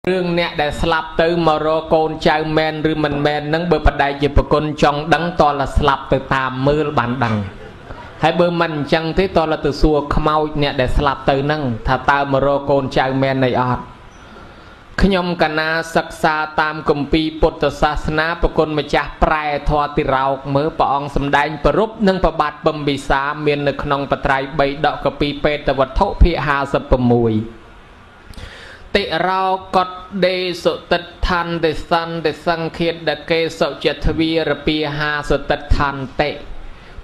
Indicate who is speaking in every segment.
Speaker 1: Rương nè để slap từ mà rô côn chào men rư mình men nâng bơ bật đại dịp con trong đắng to là slap từ tàm mưa bản đằng hãy bơ mình chẳng thế to là từ xua khmau nè để slap từ nâng thà tao mà rô côn chào men này ọt khi nhom cả na sắc xa tam cùng pi bột sa sna bơ con mà chả prai thoa tì rau mớ bà ông sầm đanh bơ rúp nâng bà bát bầm bì xa miền nực nông bà trai bay đọ cà pi pê tà vật thổ phía hà sập bầm mùi tị rau cọt đê sự tật than để sang khiết để kê sự chết vi rập bia hà sự tật than tệ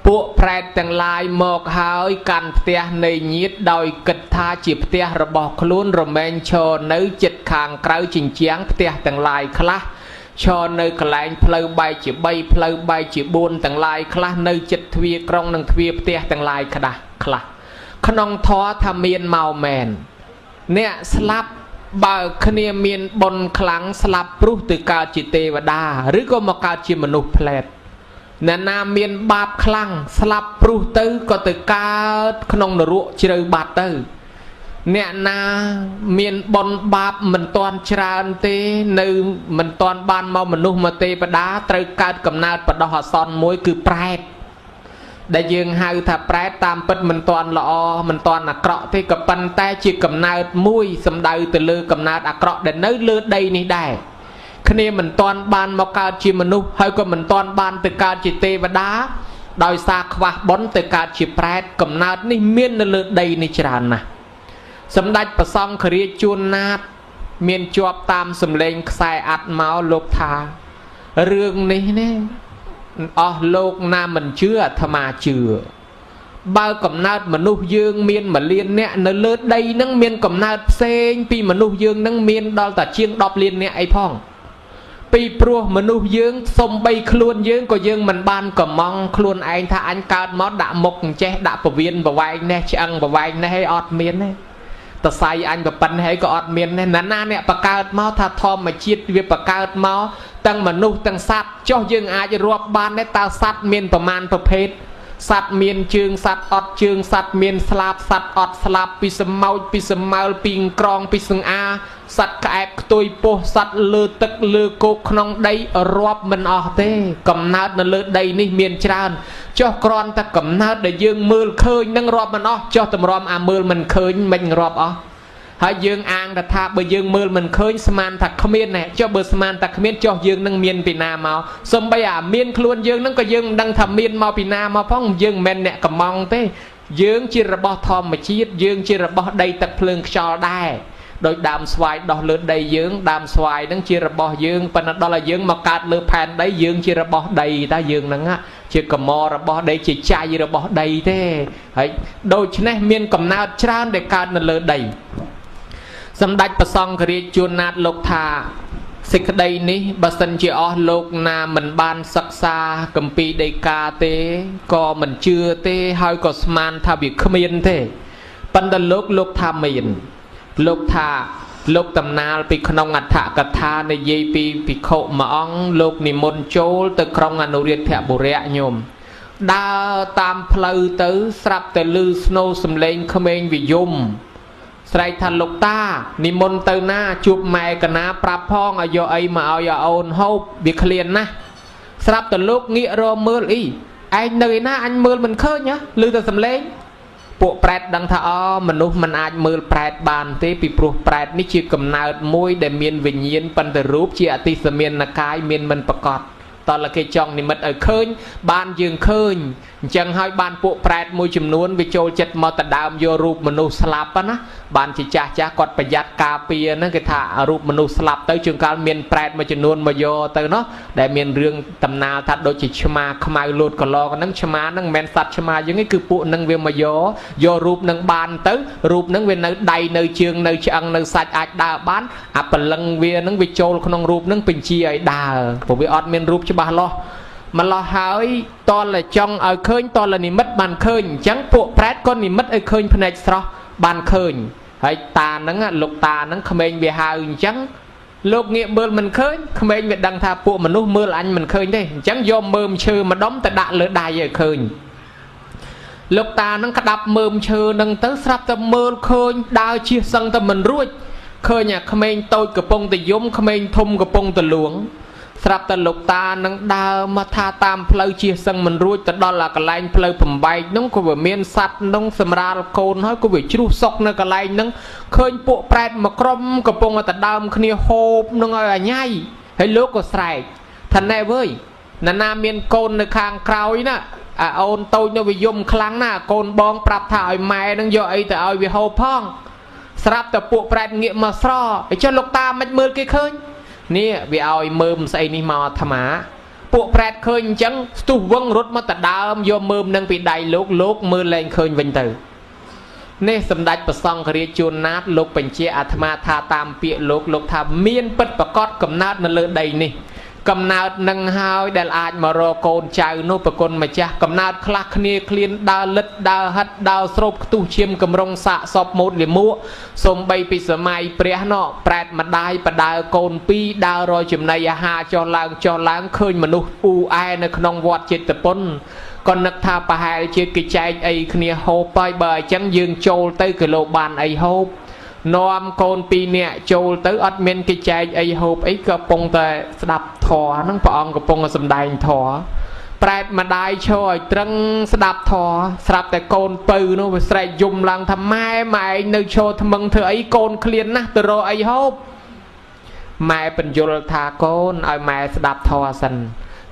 Speaker 1: bộ prai tàng lai một hai can tia này nhiệt đòi kịch tha chỉ tia rồi bỏ luôn rồi men cho nơi chật khang kéo chỉnh chiáng tia tàng lai khla cho nơi cái pleu bay chỉ buôn tàng lai khla nơi chật vi krong nâng vi tia tàng lai khla khong thó tham miên màu mèn nè slap bà khnia miên bồn kháng slap pru từ cao chỉ tê và đa rứ có một cao chỉ manu plét nè nam miên bạp kháng slap pru tư có từ cao khong nở ruộng chơi bạt tư nè na miên bồn bạp mình toàn tràn tê nơi mình toàn ban mau manu mà tê và đá từ cao cầm nát và đo son môi cứ prét đại dương hai thà prét tam bật mình toàn lọ mình toàn là cọ thì cầm pan tay chỉ cầm nát mũi sầm đau từ lư cầm nát cọ để nới lư đây ní đài khi mình toàn ban mau cao chỉ mình nu hay còn mình toàn ban từ cao chỉ tê và đá đòi xa khva bón từ cao chỉ prét cầm nát ní miên lư đây ní tràn nè sầm đạch và xong khởi chuôn nát miên chuột tam sầm lên sai ắt máu lục thà rương ní nè lục nam mình chưa thà mà chưa bao cầm nát mà nụ dương miên mà liên nè nó lơ đây nâng miên cầm nát sen pi mà nụ dương nâng miên đo ta chiêng đọc liên nè ai phong pi pro mà nụ dương sông bay khuôn dương có dương mình ban cầm mong khuôn anh tha anh cao mót đã mộc che đã bờ viên bờ vai nè chăng bờ vai nè hay ọt miên nè ta sai anh bờ pan hay có ọt miên nè nana nè bờ cao máu tha thom mà chiết việc bờ cao máu tăng mà nụ tăng sát cho dương ai cho rọp ban nè ta sát miênประมาณประเภทสัตว์เมียนเชิงสัตว์อดเชิงสัตว์เมียนสลับสัตว์อดสลับปิสมเอาปิสมาลปิงกรองปิสงอาสัตว์แอบตุยโปสัตว์เลือตึกเลือโกขนองได้รอบมันออกเต้กำนัดนั่นเลือได้นี่เมียนจานเจ้ากรอนแต่กำนัดได้ยืงมือเคยนั่งรอบมันออกเจ้าตำรอมมือมันเคยมันรอบออกให้ยืงอ่างแต่ถ้าเบอร์ยืงมือมันเคยสมานตักขมิ้นเนี่ยเจ้าเบอร์สมานตักขมิ้นเจ้ายืงนั่งเมียนปีนาเมาสมบัยเมียนคลวนยืงนั่งก็ยืงดังทำเมียนเมาปีนาเมาพ้องยืงเมนเนี่ยกับมองเต้ยืงจิระบอทอมมาชีดยืงจิระบอได้ตักเพลิงชอได้โดยดามสวายดอกเลือดได้ยืงดามสวายนั่งจิระบอยืงปนัดดอลยืงมาการเลือแผ่นได้ยืงจิระบอได้ตายืงนั่งอะจิกมอระบอได้จิใจระบอได้เต้โดยชนะเมียนกับนาชราได้การนั่นเลือดได้สำดัดประซองคดีจูนาดโลกธาสิกใดนี้บัสันจีอโลกนามันบานศักษากัมปีไดกาเตก็มันเชื่อเตหอยก็สมานทาบิขมิ้นเตปันดโลกธามินโลกธาโลกตำนาปีขนองอัฐกถาในเยปีโคมาอังโลกนิมนต์โจลตะครองอนุเรียนแถบบุเรียโยมดาวตามเพลย์เตอสรับแต่ลือสโนสำเลงขมิ้นวิยมใส่ทันลูกตานิมนต์เตอหน้าจูบแม่กันนะปรับพ้องอายอไอมาเอาอย่าเอาโฮบบิเคลียนนะสลับแต่ลูกเงี้ยรอมืออีไอเนยนะอันมือมันเคยเนาะลือแต่สำเร็จปวกแปรดังท่ามนุษย์มันอาจมือแปรบานเตปีปลุกแปรนี่ชื่อกำเนิดมวยแต่เมียนวิญญาณปันแต่รูปเจียติสเมียนนักกายเมียนมันประกอบตอนละเกจองนี่มันเคยบานยืงเคยจังให้บานปุแปรมวยจำนวนวิโจจัดมอตดามโยรูปมนุษย์สลับนะบานจิจ่าจ้ากอดประหยัดกาเปียนั่นคือถ้ารูปมนุษย์สลับเตยจึงการเมียนแปรมาจำนวนมาโยเตยเนาะได้เมียนเรื่องตำนาทัดโดยจิชมาขมายโลดก็รอกันนั่งชมานั่งแมนสัตชมาอย่างนี้คือปุนั่งเวียมาโยรูปนั่งบานเตยรูปนั่งเวียนนั่งใดนั่งเชียงนั่งจังนั่งสัตอาจดาบ้านอัปลังเวียนั่งวิโจขนมรูปนั่งเป็นชีไอดาผมวิออดเมียนรูปฉบับล้อมันรอหายตอนละจังเอาเคยตอนละนิมิตบานเคยจังปุแปรก็นิมิตเอาเคยพนัยสระบานเคยให้ตานั่งลูกตานั่งขมิ้นเบียหายจังลูกเงี้ยเมื่อมันเคยขมิ้นเบียดังท่าปุมนุษย์เมื่ออันมันเคยได้จังยอมเมื่อเชื่อมาด้อมแต่ด่าเลยได้ยังเคยลูกตานั่งกระดับเมื่อเชื่อนั่งเต๋อสลับแต่เมื่อเคยดาวเชี่ยสังแต่มันรุ่ย ม เคยเนี่ยขมิ้นโตกระปงแต่ยมขมิ้นทุ่มกระปงแต่หลวงสลับแต่ลูกตานังดาวมาทาตามเพลย์เชียสังมันรู้แต่ดอลลาร์กลายเพลย์ผมใบน้องก็แบบเมียนสัตว์น้องสำราญโคนให้ก็แบบชูซอกในกลายน้องเคยปวดแปรมากรมกระปงแต่ดาวขณีโฮบน้องอะไรง่ายให้ลูกก็ใส่ทันแน่เว้ยนาเมียนโกนในคางคราวน่ะเอาโตโนวิยมครั้งหน้าโกนบองปรับถ่ายแม่นั่งย่อยแต่เอาวิโฮพ่องสลับแต่ปวดแปรเงี้ยมาซ้อไอ้เจ้าลูกตามันมือกี่เคยนี่วิเอามือมใส่นี่มาธรรมะปวดแปรเคยจังตุวงรถมาแต่ดาวโยมมือนั่งปีใดลูกมือแรงเคยวันเตอร์นี่สำดัดประซองเรียจูนนัดลูกเป็นเจ้าอาธมาทาตามเปียลูกทำเมียนปิดประกอบกับนัดนั่นเลยใดนี่กำนาดนังหาวได้อาจมารอโกนใจโนปกลมาจ้ะกำนาดคลักเนียคลีนดาวลึดดาวฮัดดาวสรบตู้เชียมกำรงสะสอบหมดหรือมัวสมใบปิสมัยเปรี้ยนอแปรมาได้ประดาวโกนปีดาวรอยจุ่มในยาหาจอล้างเคยมนุษย์อูไอในขนมวัดจิตปนก่อนนักทาปะหายเชื่อกิจใจไอเนียโฮไปเบยจังยืงโจลเตยกิโลบานไอโฮนอมโกนปีเนี่ยโจลเตออัดเมนกิจใจไอโฮปไอกระปงแต่สดับถอนั่งปองกระปงสมได้ถอแปรมาได้ช่วยตรังสดับถอสลับแต่โกนปืนโน้ตใส่ยุ่มลังทำไม้ไม้ในโชว์ทมึงเธอไอโกนเคลียนนะตัวรอไอโฮปไม้เป็นยุลธาโกนไอไม้สดับถอสัน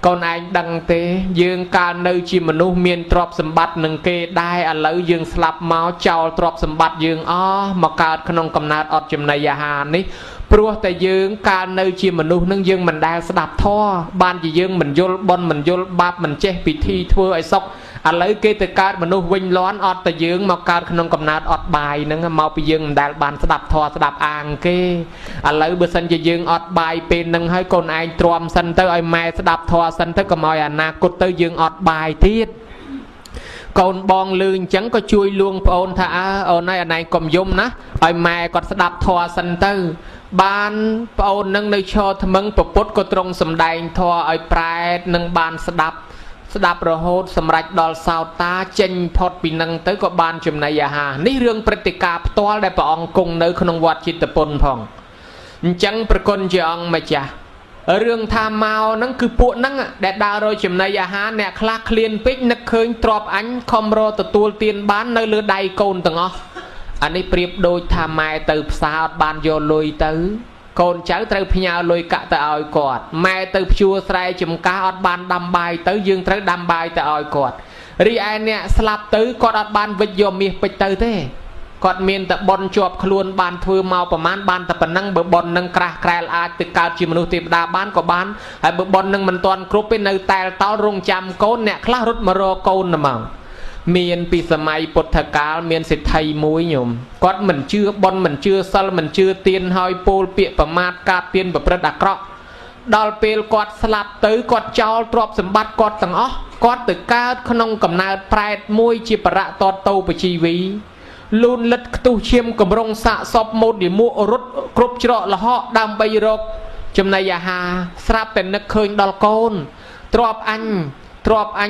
Speaker 1: ก่อนไอ้ดังเตยืงการในจิมนุษย์เมียนตรอบสมบัติหนึ่งเกได้อะไรยืงสลับเมาเจ้าตรอบสมบัติยืงมาการขนมกำนัดอดจิมในยาหานี้ปลัวแต่ยืงการในจิมนุษย์นั่งยืงมันได้สดับท่อบ้านจะยืงมันยลบอลมันยลบาบมันเจพิธีทั่วไอ้ซอกอะไรเกตการมนุษย์วิ่งร้อนอดแต่ยืงมาการขนมกำนัดอดใบนั่งเมาไปยืงมันได้บ้านสดับท่อสดับอ่างเกอะไรเบอร์สันจะยืงอดใบเป็นนั่งให้คนไอ้ตรอมสันเตอร์ไอ้แม่สดับท่อสันเตอร์ก็มอยนากุตเตอร์ยืงอดใบทิศกอนบองลืนจังก็ช่วยลวงพอนท่าเอาในอันไหนกลมยมนะไอ้แม่ก็สดับท่อสันเตอร์บ้านพอนนั่งในชอทมึงปปดก็ตรงสำแดงท่อไอ้ปลายนั่งบ้านสดับระโหดสำรัจดอลสาวตาเจนพอดปีนังเตยก็บานจุมนายาหานี่เรื่องปฏิกาตัวได้ปองกงในขนมวัดจิตปนพองจังประกนจะองมาจ้ะเรื่องทามเมานั่นคือพวกนั่งแต่ดาวโรยจุมนายาหาเนี่ยคลาเคลียนปิกนักเคยตรอบอันคอมโรตัวเตียนบ้านในเรือใดโกนตังอ๋ออันนี้เปรียบโดยทามไม้เติบสาวบานโยลอยเตยโกนเจ้าเตยพญาลอยกะแต่เอากอดแม่เตยชัวใส่จุ่มกาอดบานดำใบเตยยืงเตยดำใบแต่เอากอดรีไอเนี่ยสลับเตยกอดอดบานวิญญาณมีไปเตยเท่กอดเมียนแต่บอลจวบขลุ่นบานเฟือเมาประมาณบานแต่ปนังเบอร์บอลนังกระแกรลอาติกาจิมนุษย์ติดาบ้านก็บ้านไอเบอร์บอลนังมันตอนกรุ๊ปเป็นในแต่เต้ารงจำโกนเนี่ยคลารถมารอโกนน่ะมั่งเมียนปีสมัยปุถกาลเมียนสิทธิ์ไทยมุ้ยโยมกอดมันเชื่อบอลมันเชื่อซัลมันเชื่อเตียนหอยโปลเปียประมาทกาเตียนแบบประดักเคราะห์ดอลเปลกอดสลับตื้อกอดเจ้าตรอบสมบัติกอดต่างอ๋อกอดตึกก้าขนมกำนาแปรดมุ้ยจีประตอโตปชีวีลุนลัดตู้เชียมกำรงสะสอบโมดิมัวรถกรบเจาะละเหาะดำใบรกจำนายาหาสลับเป็นนักเคยดอลโกนตรอบอั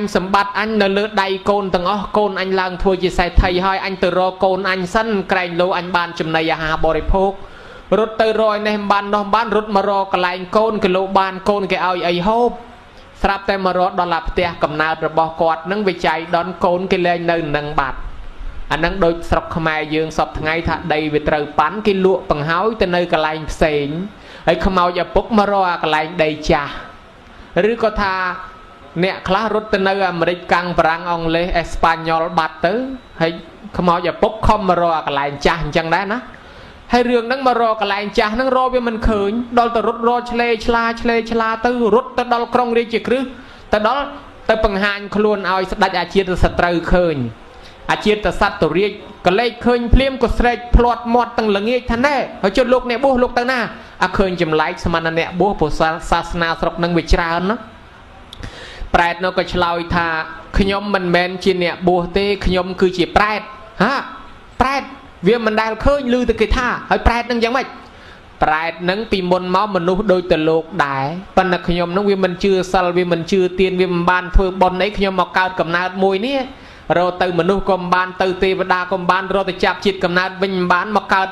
Speaker 1: นสมบัติอันเนื้อเลือดใดโกนต่างอ๋อโกนอันลางทัวร์จีใส่ไทยหอยอันเตอรอโกนอันสั้นไกลโลอันบานจำนายาหาบริโภครถเตอรอยในบ้านน้องบ้านรถมารอกลายโกนกิโลบานโกนแกเอาไอโฮบสลับแต่มารอดอลลาร์เตียกำนาระบกอดนั่งไปใจดอนโกนกิเลนเนินนังบาดอันนั้นโดยสลับขมายยืงสอบไงถ้าใดไปเตอปั้นกิโลปังเฮาแต่เนยกลายเสียงไอขมายอย่าปุ๊กมารอกลายใดจ่าหรือก็ทาเนี่ยคลารถเตนอเมริกันฝรั่งอังกฤษเอสปานยอลบัตเตอร์ให้ขมายอย่าปุ๊กคอมมารอกลายจ่าจังได้นะให้เรื่องนั้นมารอกลายจ่านั่งรอเพื่อมันเขินดอลแต่รถรอเฉลยชลาตื้อรถแต่ดอลกรงเรียจิกรือแต่ดอลแต่ปังหานคลวนเอาดัดอาชีพสตรีเขินอาชีพสัตว์ตัวเรียกก็เลยเคยเพลียมก็เสด็จพลอดหมดตั้งหลังเงี้ยท่านแน่เขาจดลูกเนี่ยบุลูกตั้งหน้าเคยจำไลค์สมานเนี่ยบุพุทธศาสนาสรบนังวิจารณ์นะแปรดนก็เฉลยท่าขยมมันแมนจีเนี่ยบัวเตขยมคือจีแปรดฮะแปรดเวียมันได้เคยลือตะกี้ท่าให้แปรดนั่งยังไม่แปรดนั่งปีมนเมาส์มนุษย์โดยตโลกได้ปัญหาขยมนั่งเวียมันชื่อซัลเวียมันชื่อเตียนเวียมันบานเพื่อบอลไอ้ขยมมาเกาดกับนาดมวยเนี่ยเราเติมมนุษย์กรมบานเติมเทวดากรมบานเราจะจับจิตกับนาดวิญบานมาเกาด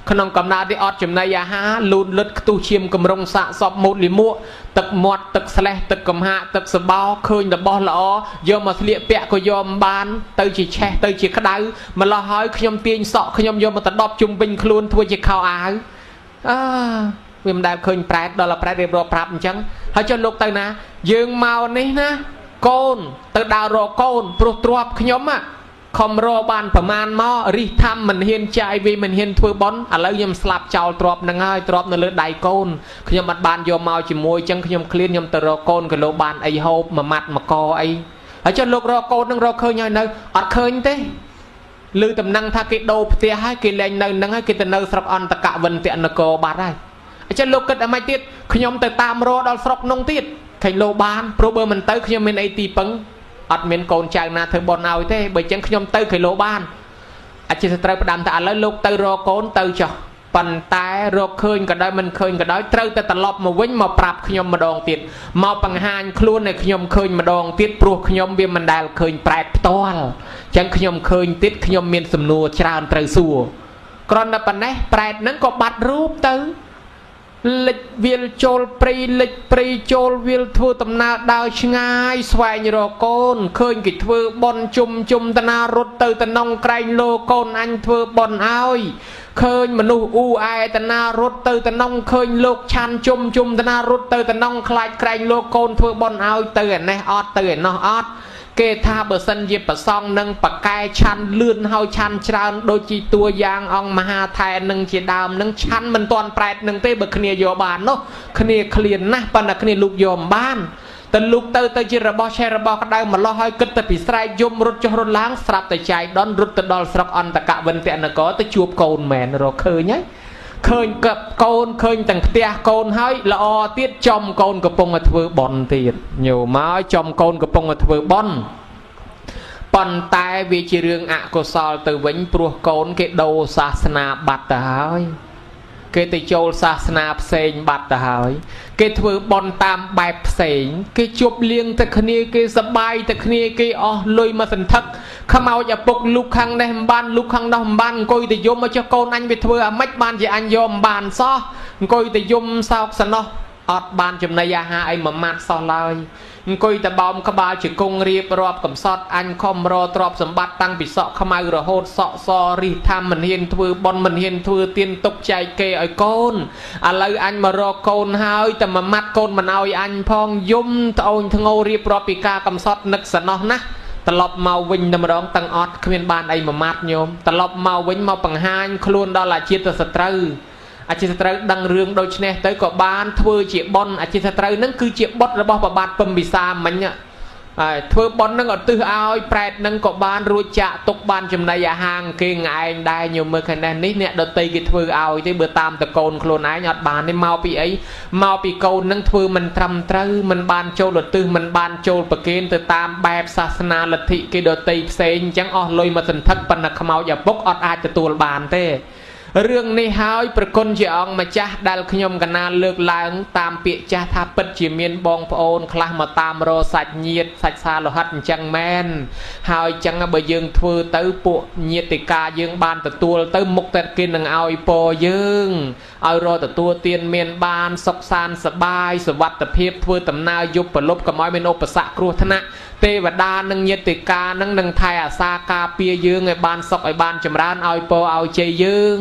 Speaker 1: ขนมกำนาที่อดจำนายาหาลูนเลือดตู้เชียมกำรงสะสอบมุดลิมัวตึกหมดตึกแสลตึกกำหะตึกสบาวเคยแต่บอลละอยอมมาเลี้ยเปียก็ยอมบานเตยจีแช่เตยจีกระดามันละหอยขยมเตียนสอขยมยอมมาตัดดอบจุ่มเป็นครูนทัวจีข่าวอ้วิมได้เคยแปรดอลละแปรเรียบร้อยปรับจังให้จนลูกเตยนะยืงเมานี่นะโกนตึกดาวรอโกนปลุกตรวบขยมอ่ะคอมโรบานประมาณมอริทำมันเห็นใจวีมันเห็นทัวบอลอะไรยมสลับเจ้าตรอบนังไงตรอบนั่นเลยไดโกนขยมบัดบานยมเมาจิมวยจังขยมเคลียนยมตรอโกนกับโลบานไอโฮปมามัดมากอไอให้จนลูกรอโกนนั่งรอเคยยังไงอัดเคยเต้ลือตำนังท่ากิโดเตียให้กิเลนนั่งให้กิตเนอร์สรับอันตะกะวันเตียนโกบาได้จะลูกกิดอะไรติดขยมแต่ตามรอดเอาสรับนงติดใครโลบานโปรเบอร์มันเตอขยมเป็นไอตีปังอัดเมนโกนจากนาเธอบอลเอาเท่ใบจังขยมเตอใครโลบานอาจจะเตอประดามแต่อะไรลูกเตอรอโกนเตอจ่อปันตายรอเคยก็ได้มันเคยก็ได้เตอแต่ตลบมาวิ่งมาปรับขยมมาดองติดมาปังหานคล้วนในขยมเคยมาดองติดปลุกขยมเบียมันได้เคยแปรตัวจังขยมเคยติดขยมเมียนสำนัวชราอันเตอสัวกรณีปันนี้แปรนั้นก็บัดรูปเตอเล็กวิลโจลปรีเล็กปรีโจลวิลทัวตำนาดาวชงายสวายโรโกนเคยกิทัวบอลจุ่มตนารถเตอตนองไกรโลโกนอันทัวบอลอ้อยเคยมนุษย์อูไอตนารถเตอตนองเคยโลกชันจุ่มตนารถเตอตนองคลายไกรโลโกนทัวบอลอ้อยเตอในออดเตอเนาะออดเกธาเบอร์สันยิบประซองนังปากกายชันเลื่อนเฮาชันชราโดยจีตัวยางองมหาไทยนังจีดามนังชันมันตอนแปดนังเต้เบอร์คเนียโยบานเนาะคเนียเคลียนนะปนักคเนียลูกโยมบ้านแต่ลูกเตอจีระบอแชระบอกระได้มาล้อให้กึศแต่ปีสายยมรถจรล้างสลับแต่ใจดอนรถตดอลสลับอันตะกะวันเตนก็ตะจูบโกนแมนเราเคยไงเคยกับโกนเคยตั้งเตียโกนให้ละอเตี้ยจอมโกนกับปงอัฐเวบอลเตียอยู่มาจอมโกนกับปงอัฐเวบอลปนตายวิจิเรื่องอะกุศลtừ vĩnh pruhโกนเกโดศาสนาบัตตาหายเกติโจลศาสนาเสงบัตตาหายเกทวบอลตามแบบเสงเกจบเลี้ยงตะคเนียเกสบายตะคเนียเกอ๋อลอยมาสันทักขมเอาอย่าปกลูกขังในบ้านลูกขังนอกบ้านกุยแต่ยมมาเจ้าโกนอันไปทวไม่บ้านจะอันยมบ้านซ้อกุยแต่ยมสาวสนออดบ้านจำนายาหาไอมามัดซ้อลอยกุยแต่บอมขบาจึกงเรียบรอบกับซอดอันคอมรอตรอบสมบัติตั้งปิศขมายระโหดเสาะซอริทำมันเห็นทวบอลมันเห็นทวเตียนตกใจเกยไอโกนอะไรอันมารอโกนหายแต่มามัดโกนมันเอาอันพองยุ่มตะโอนทงเรียบรอบปีกากำซอดนึกสนอนะตลบเมาวิญดำร้องตังออดขมิ้นบานไอมามัดโยมตลบเมาวิญมาปังหานคลวนดอลลาร์จิตสตรูอาชีพสตรีดังเรื่องโดยเฉพาะtớiก็บ้านทัวเจียบอลอาชีพสตรีนั่นคือเจียบอลระบอบบัตรปุ่มบิซามันเนี่ยทัวบอลนั่งก็ตื้อเอาแปรนั่งก็บ้านรู้จักตกบ้านจำนายห่างเก่งไงได้อยู่เมื่อคะแนนนี้เนี่ยโดยตีกิทัวเอาที่เบื่อตามตะโกนโคลนไอ้ยอดบ้านนี่เมาปีไอ้เมาปีโกนนั่งทัวมันทำตรึมันบ้านโจลตื้อมันบ้านโจลประเกณฑ์ตามแบบศาสนาลัทธิกิโดยตีเซนจังอ๋อลอยมาสันทักปนักขมเอาอย่าปกอดอาจจะตัวบ้านเต้เรื่องในหายประกนจะออกมาจ้าดัลขยมกันนาเลือกล้างตามเปียจ้าทับปัจจิเมียนบองพระโอนคลามาตามรอสัจเนียดสัจซาโลหัดจังแมนหายจังบะยึงทัวเต้ปุเนียติกายึงบานตะตัวเต้มุกตะกินนังเอาอีโปยึงเอารอตะตัวเตียนเมียนบานสกซานสบายสวัสดิ์เพียบทัวตำนายุบปลบกับม้อยเมนโอปสะครัวธนะเทวดานังเยติกานังนังไทยอาซากาเปียยืงไอ้บานศกไอ้บานจำรานเอาโปเอาเจยืง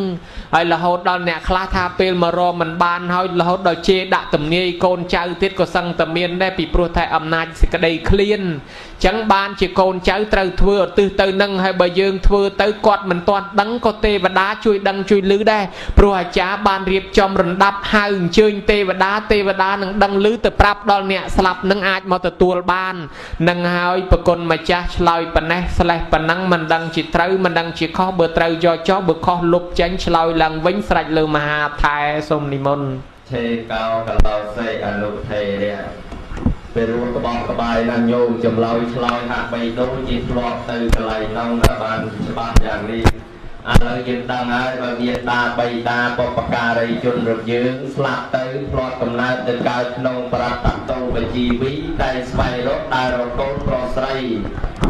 Speaker 1: ไอ้ละหดดอนเนี่ยคลาทาเปลมารอมันบานเฮาละหดดอเจดะตำเนียโกนเจ้าทิศก็สั่งตะเมียนได้ปีโปรไทยอำนาจสิกระไดเคลียนจังบานจีโกนเจ้าเตอทัวตื้อเตอนังให้ใบยืงทัวเตอกอดมันตอนดังก็เทวดาช่วยดังช่วยลื้อได้โปรอาจารย์บานเรียบจอมรันดับหาอึ่งเชิญเทวดานังดังลื้อแต่ปรับดอนเนี่ยสลับนังอาจมาตะตัวบานนังหายปกลมาจ้าชลอยปนเนสไลปนังมันดังจิตเตอมันดังจิตข้อเบอร์เตอจ่อจ่อเบอร์ข้อลุบจังชลอยหลังวิ่งสไลเลอมหาไทยสมนิมนเทเกากับเราเสกอนุเทเนี่ยเป็นรูปกระบอกกระบายนังโยมจำลอยชลอยหักไปโดนจิตหลอกตื่นกระไรต้องกระบาลฉบับอย่างนี้อะไรยินดังไอ้บางเยียตาใบตาปปการไรจนรึยืงสลับตื่นปลอดกำนัดเดินกายนงประตับโตไปจีวิได้สไปรถได้รถโกนปลอดไร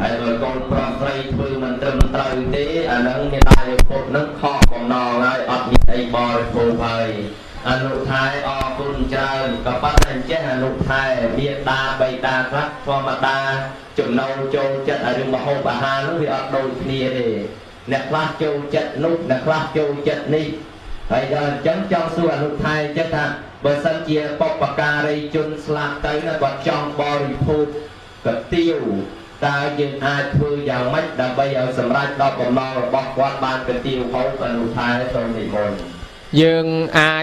Speaker 1: ไอ้รถโกนปลอดไรคือมันเติมเติมดีอันนั้นไม่ได้พบนักข้อของนองไอ้อดมีไอ้แ
Speaker 2: บริโภคไปอนุทายออกคุณเจริญกับปั้นอันเจ้าอนุทายเบียดาใบดาครับฟอร์มาดาจุดเราโจจัดอารมณ์มโหปหานุวิอัดโดนเนียดีนักลาโจจัดนุนักลาโจจัดนี่ไอ้เดินจังจองส่วนอนุทายจัดทำเบอร์สังเกียปปปการีจุนสลับเตยนักวัดจองบริโภคกับติ้วตายืนอาคืออย่างไม่ดับใบเอาสำรัดดอกกำลังบอกว่าบานเป็นติ้วเขาอนุทายให้ตรงนี้มน
Speaker 1: ยังอา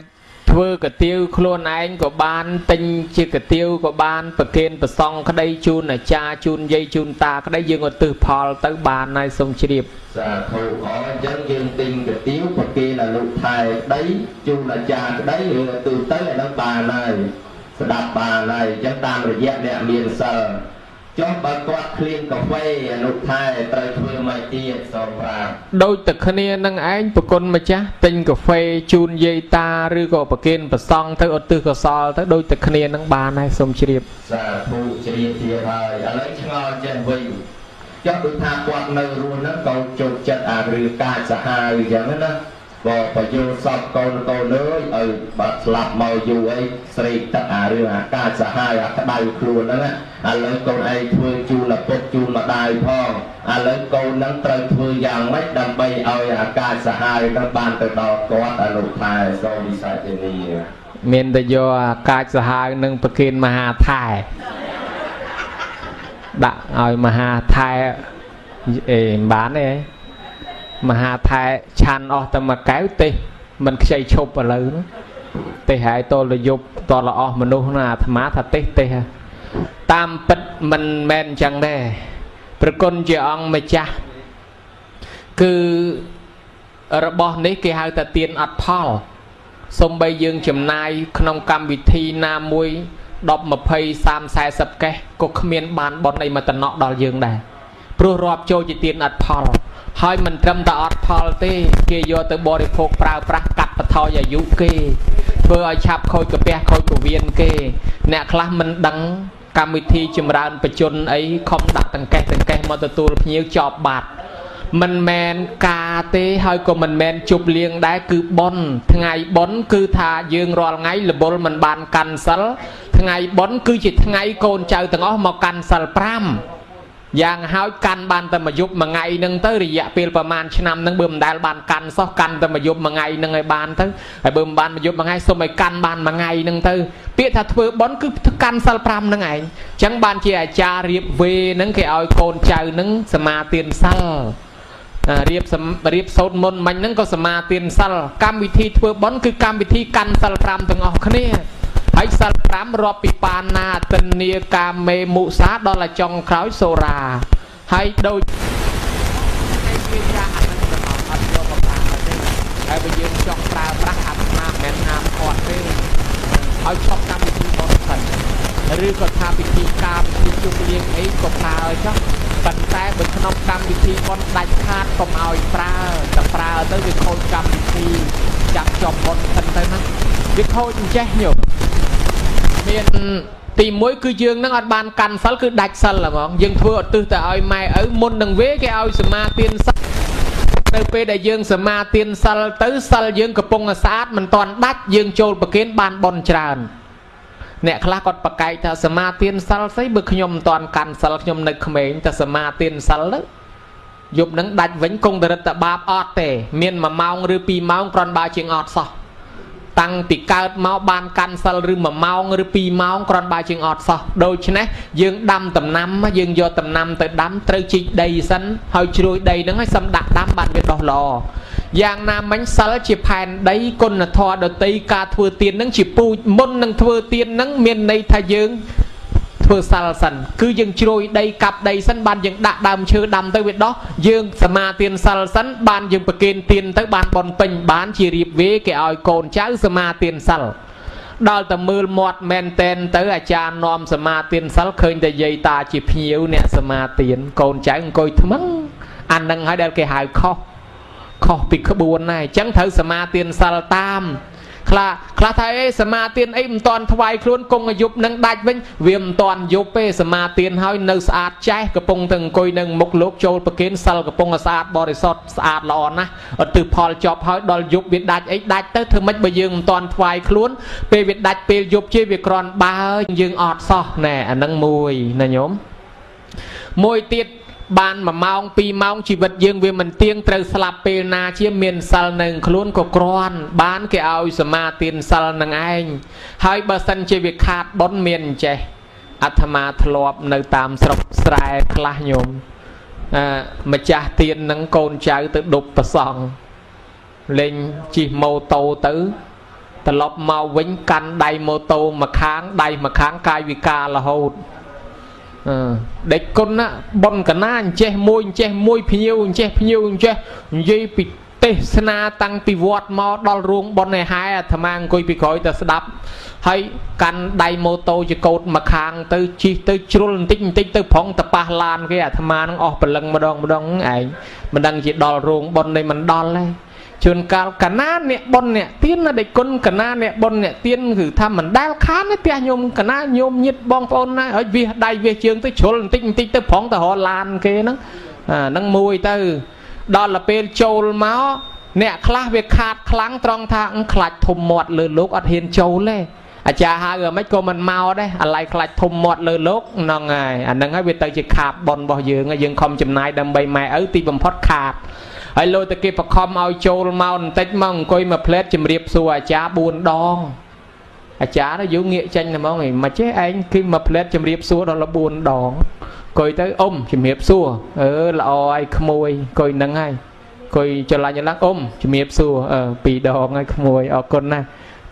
Speaker 1: ធ្វើកាទៀវខ្លួនឯងក៏បានទិញជាកាទៀវក៏បានប្រគេនប្រសង់ក្តីជូនអាចារ្យជូនយាយជូនតាក្តីយើងឧទ្ទិសផលទៅបានហើយសូមជ្រាប
Speaker 2: សាធុអញ្ចឹងយើងទិញកាទៀវប្រគេនអនុថែក្តីជូនអាចារ្យក្តីឬទូទៅឲ្យនឹងបានហើយស្ដាប់បានហើយអញ្ចឹងតាមរយៈអ្នកមានសិលចុះបើគាត់ឃ្លៀងកាហ្វេអនុថែត្រូវធ្វើមកទៀតសូមប្រា
Speaker 1: ដូចតែគ្នានឹងឯងប្រគុណម្ចាស់ទិញកាហ្វេជូនយាយតាឬក៏ប្រគេនប្រសង់ទៅឧទ្ទិសកុសលទៅដូចតែគ្នានឹងបានហើយសូមជ្រាប
Speaker 2: សាធុជ្រាបទៀតហើយឥឡូវឆ្ងល់ចេះវិញចុះដូចថាគាត់នៅរស់ហ្នឹងក៏ចូលចិត្តអារឿងកាចសាហាវអញ្ចឹងណាបើបញ្យល់សពកូនកូនអើយឲ្យបាត់ស្លាប់មកយូរអីស្រេកទឹកអារឿងអាកាចសាហាវអាក្តៅខ្លួនហ្នឹងឥឡូវកូនឯងធ្វើជូនឪពុកជូនម្ដាយផងឥឡូវកូនហ្នឹងត្រូវធ្វើយ៉ាងម៉េចដើម្បីឲ្យអាកាចសាហាវហ្នឹងបានទៅដល់គាត់អនុថែសូមវិសាជនី
Speaker 1: មានតែយកអាកាចសាហាវនឹងប្រគេនមហាថែដាក់ឲ្យមហាថែអេបានទេមហាថែឆាន់អស់តែមួយកែវទេមិនខ្ចីឈប់ឥឡូវទេហើយតលយប់តលអស់មនុស្សណាអាត្មាថាទេតាមពិតមិនមែនអញ្ចឹងដែរប្រគុណជាអង្គម្ចាស់គឺរបស់នេះគេហៅថាទានអត់ផលសូម្បីយើងចំណាយក្នុងកម្មវិធីណាមួយ10 20 30 40កេះក៏គ្មានបានបនអីមកតំណក់ដល់យើងដែរព្រោះរាប់ចូលជាទានអត់ផលហើយមិនត្រឹមតែអត់ផលទេគេយកទៅបរិភោគប្រើប្រាស់កាត់បន្ថយអាយុគេធ្វើឲ្យឆាប់ខូចកាពះខូចពវៀនគេអ្នកខ្លះមិនដឹងកម្មវិធីចម្រើនបជនអីខំដាក់តង្កេះមកទទួលភ្ញៀវចប់បាត់មិនមែនការទេហើយក៏មិនមែនជប់លៀងដែរគឺបុណ្យថ្ងៃបុណ្យគឺថាយើងរាល់ថ្ងៃលបុលមិនបានកាន់សិលថ្ងៃបុណ្យគឺជាថ្ងៃកូនចៅទាំងអស់មកកាន់សិល5យ៉ាងហើយកាន់បានតែមួយយប់មួយថ្ងៃហ្នឹងទៅរយៈពេលប្រហែលឆ្នាំហ្នឹងបើមិនដែលបានកាន់សោះកាន់តែមួយយប់មួយថ្ងៃហ្នឹងឲ្យបានទៅហើយបើមិនបានមួយយប់មួយថ្ងៃសូមឲ្យកាន់បានមួយថ្ងៃហ្នឹងទៅពាក្យថាធ្វើបុណ្យគឺកាន់សិល5ហ្នឹងឯងអញ្ចឹងបានជាអាចារ្យរៀបវេហ្នឹងគេឲ្យកូនចៅហ្នឹងសមាទានសិលរៀបសូត្រមុនមិញហ្នឹងក៏សមាទានសិលកម្មវិធីធ្វើបុណ្យគឺកម្មវិធីកាន់សិល5ទាំងអស់គ្នាហើយសិល5រាប់ពីបាណាទិនាកាមេមុសាដល់តែចុងក្រោយសូរាហើយដូចឯវាចាអានឹងទៅអត់យកមកប្រើទេហើយបើយើងចង់ប្រើប្រាស់អាត្មាមិនមែនហាមគាត់ទេឲ្យឈប់កម្មវិធីបុណ្យសិនឬក៏ថាពិធីការពិធីជប់លៀងអីក៏ប្រើចុះប៉ុន្តែបើក្នុងកម្មវិធីបុណ្យដាច់ខាតកុំឲ្យប្រើតែប្រើទៅវាខូចកម្មវិធីចាប់ជាប់បុណ្យសិនទៅណាវាខូចអញ្ចេះញោមមានទី1គឺយើងនឹងអត់បានកាន់សិលគឺដាច់សិលហ្មងយើងធ្វើឧទ្ទិសទៅឲ្យម៉ែឪមុននឹងវេគេឲ្យសមាទានសិលនៅពេលដែលយើងសមាទានសិលទៅសិលយើងកំពុងស្អាតមិនទាន់ដាច់យើងចូលប្រគេនបានបុណ្យច្រើនអ្នកខ្លះគាត់ប្រកែកថាសមាទានសិលស្អីបើខ្ញុំមិនទាន់កាន់សិលខ្ញុំនៅក្មេងតែសមាទានសិលទៅយប់នឹងដាច់វិញគង់តែរឹតតែបាបអត់ទេមាន1ម៉ោងឬ2ម៉ោងគ្រាន់បើជាងអត់សោះតាំងពីកើតមកបានកាន់សិលឬ1ម៉ោងឬ2ម៉ោងគ្រាន់បើជាងអត់សោះដូច្នេះយើងដាំដំណាំយើងយកដំណាំទៅដាំត្រូវជីកដីសិនហើយជ្រោយដីហ្នឹងឲ្យសឹមដាក់ដាំបានវាដុះល្អយ៉ាងណាមិញសិលជាផែនដីគុណធម៌ដតីការធ្វើទានហ្នឹងជាពូជមុននឹងធ្វើទានហ្នឹងមានន័យថាយើងធ្វើសិលសិនគឺយើងជ្រោយដីកាប់ដីសិនបានយើងដាក់ដើមឈើដាំទៅវាដោះយើងសមាទានសិលសិនបានយើងប្រគេនទានទៅបានបនពេញបានជារៀបវេគេឲ្យកូនចៅសមាទានសិលដល់តែមើលមាត់មែនតែនទៅអាចារ្យនាំសមាទានសិលឃើញតែយាយតាជាភ្ញៀវអ្នកសមាទានកូនចៅអង្គុយថ្មឹងអានឹងហើយដែលគេហៅខុសពីក្បួនណាអញ្ចឹងត្រូវសមាទានសិលតាម ខ្លះថាសមាទានអីមិនតាន់ថ្វាយខ្លួនគង់ឲ្យយប់នឹងដាច់វិញវាមិនតាន់យប់ទេសមាទានហើយនៅស្អាតចេះកំពុងតែអង្គុយនៅមុខលោកចូលប្រគិនសិលកំពុងតែស្អាតបរិសុទ្ធស្អាតល្អណាស់អត់ទិផលចប់ហើយដល់យប់វាដាច់អីដាច់ទៅធ្វើម៉េចបើយើងមិនតាន់ថ្វាយខ្លួនពេលវាដាច់ពេលយប់ជាវាក្រាន់បើយើងអត់សោះណែអានឹងមួយណាញោមមួយទៀតបាន1ម៉ោង2ម៉ោងជីវិតយើងវាមិនទៀងត្រូវស្លាប់ពេលណាជាមានសិលនៅខ្លួនក៏ក្រាន់បានគេឲ្យសមាទានសិលនឹងឯងហើយបើសិនជាវាខាតបុណ្យមានចេះអាត្មាធ្លាប់នៅតាមស្រុកស្រែខ្លះញោមម្ចាស់ទាននឹងកូនចៅទៅដប់ប្រសង់លេងជិះម៉ូតូទៅត្រឡប់មកវិញកាន់ដៃម៉ូតូម្ខាងដៃម្ខាងកាយវិការរហូតដេកគុណណាបនកណាអញ្ចេះមួយភ្ញៀវអញ្ចេះភ្ញៀវអញ្ចេះនិយាយពីទេសនាតាំងពីវត្តមកដល់រួងបនឯហែអាត្មាអង្គុយពីក្រោយទៅស្ដាប់ហើយកាន់ដៃម៉ូតូជាកោតមកខាងទៅជិះទៅជ្រុលបន្តិចទៅប្រងតប៉ះឡានគេអាត្មានឹងអស់ព្រលឹងម្ដងឯងមិនដឹងជាដល់រួងបននេះមិនដល់ទេជួនកាលកណាអ្នកបនអ្នកទៀនណាដេកគុណកណាអ្នកបនអ្នកទៀនគឺថាមិនដែលខានទេផ្ទះញោមកណាញោមញាតបងប្អូនណាហើយវាដៃវាជើងទៅជ្រុលបន្តិចទៅប្រងទៅរឡានគេហ្នឹងមួយទៅដល់ពេលចូលមកអ្នកខ្លះវាខាតខ្លាំងត្រង់ថាខ្លាច់ធំមាត់លើលោកអត់ហ៊ានចូលទេអាចារ្យហៅអ្មិនក៏មិនមកដែរអាឡ័យខ្លាច់ធំមាត់លើលោកហ្នឹងហើយអាហ្នឹងហើយវាទៅជាខាតបនរបស់យើងខំចំណាយដើម្បីម៉ែឪទីបំផុតខាតហើយលោតែគេបខំឲ្យចូលមកបន្តិចមកអង្គុយមកផ្លែតជំរាបសួរអាចារ្យ4ដងអាចារ្យទៅយើងងាកចេញតែហ្មងមិនចេះឯងគេមកផ្លែតជំរាបសួរដល់4ដងអង្គុយទៅអ៊ំជំរាបសួរល្អហើយក្មួយអង្គុយហ្នឹងហើយអង្គុយចលាញ់ឡើងអ៊ំជំរាបសួរ2ដងហើយក្មួយអរគុណណាស់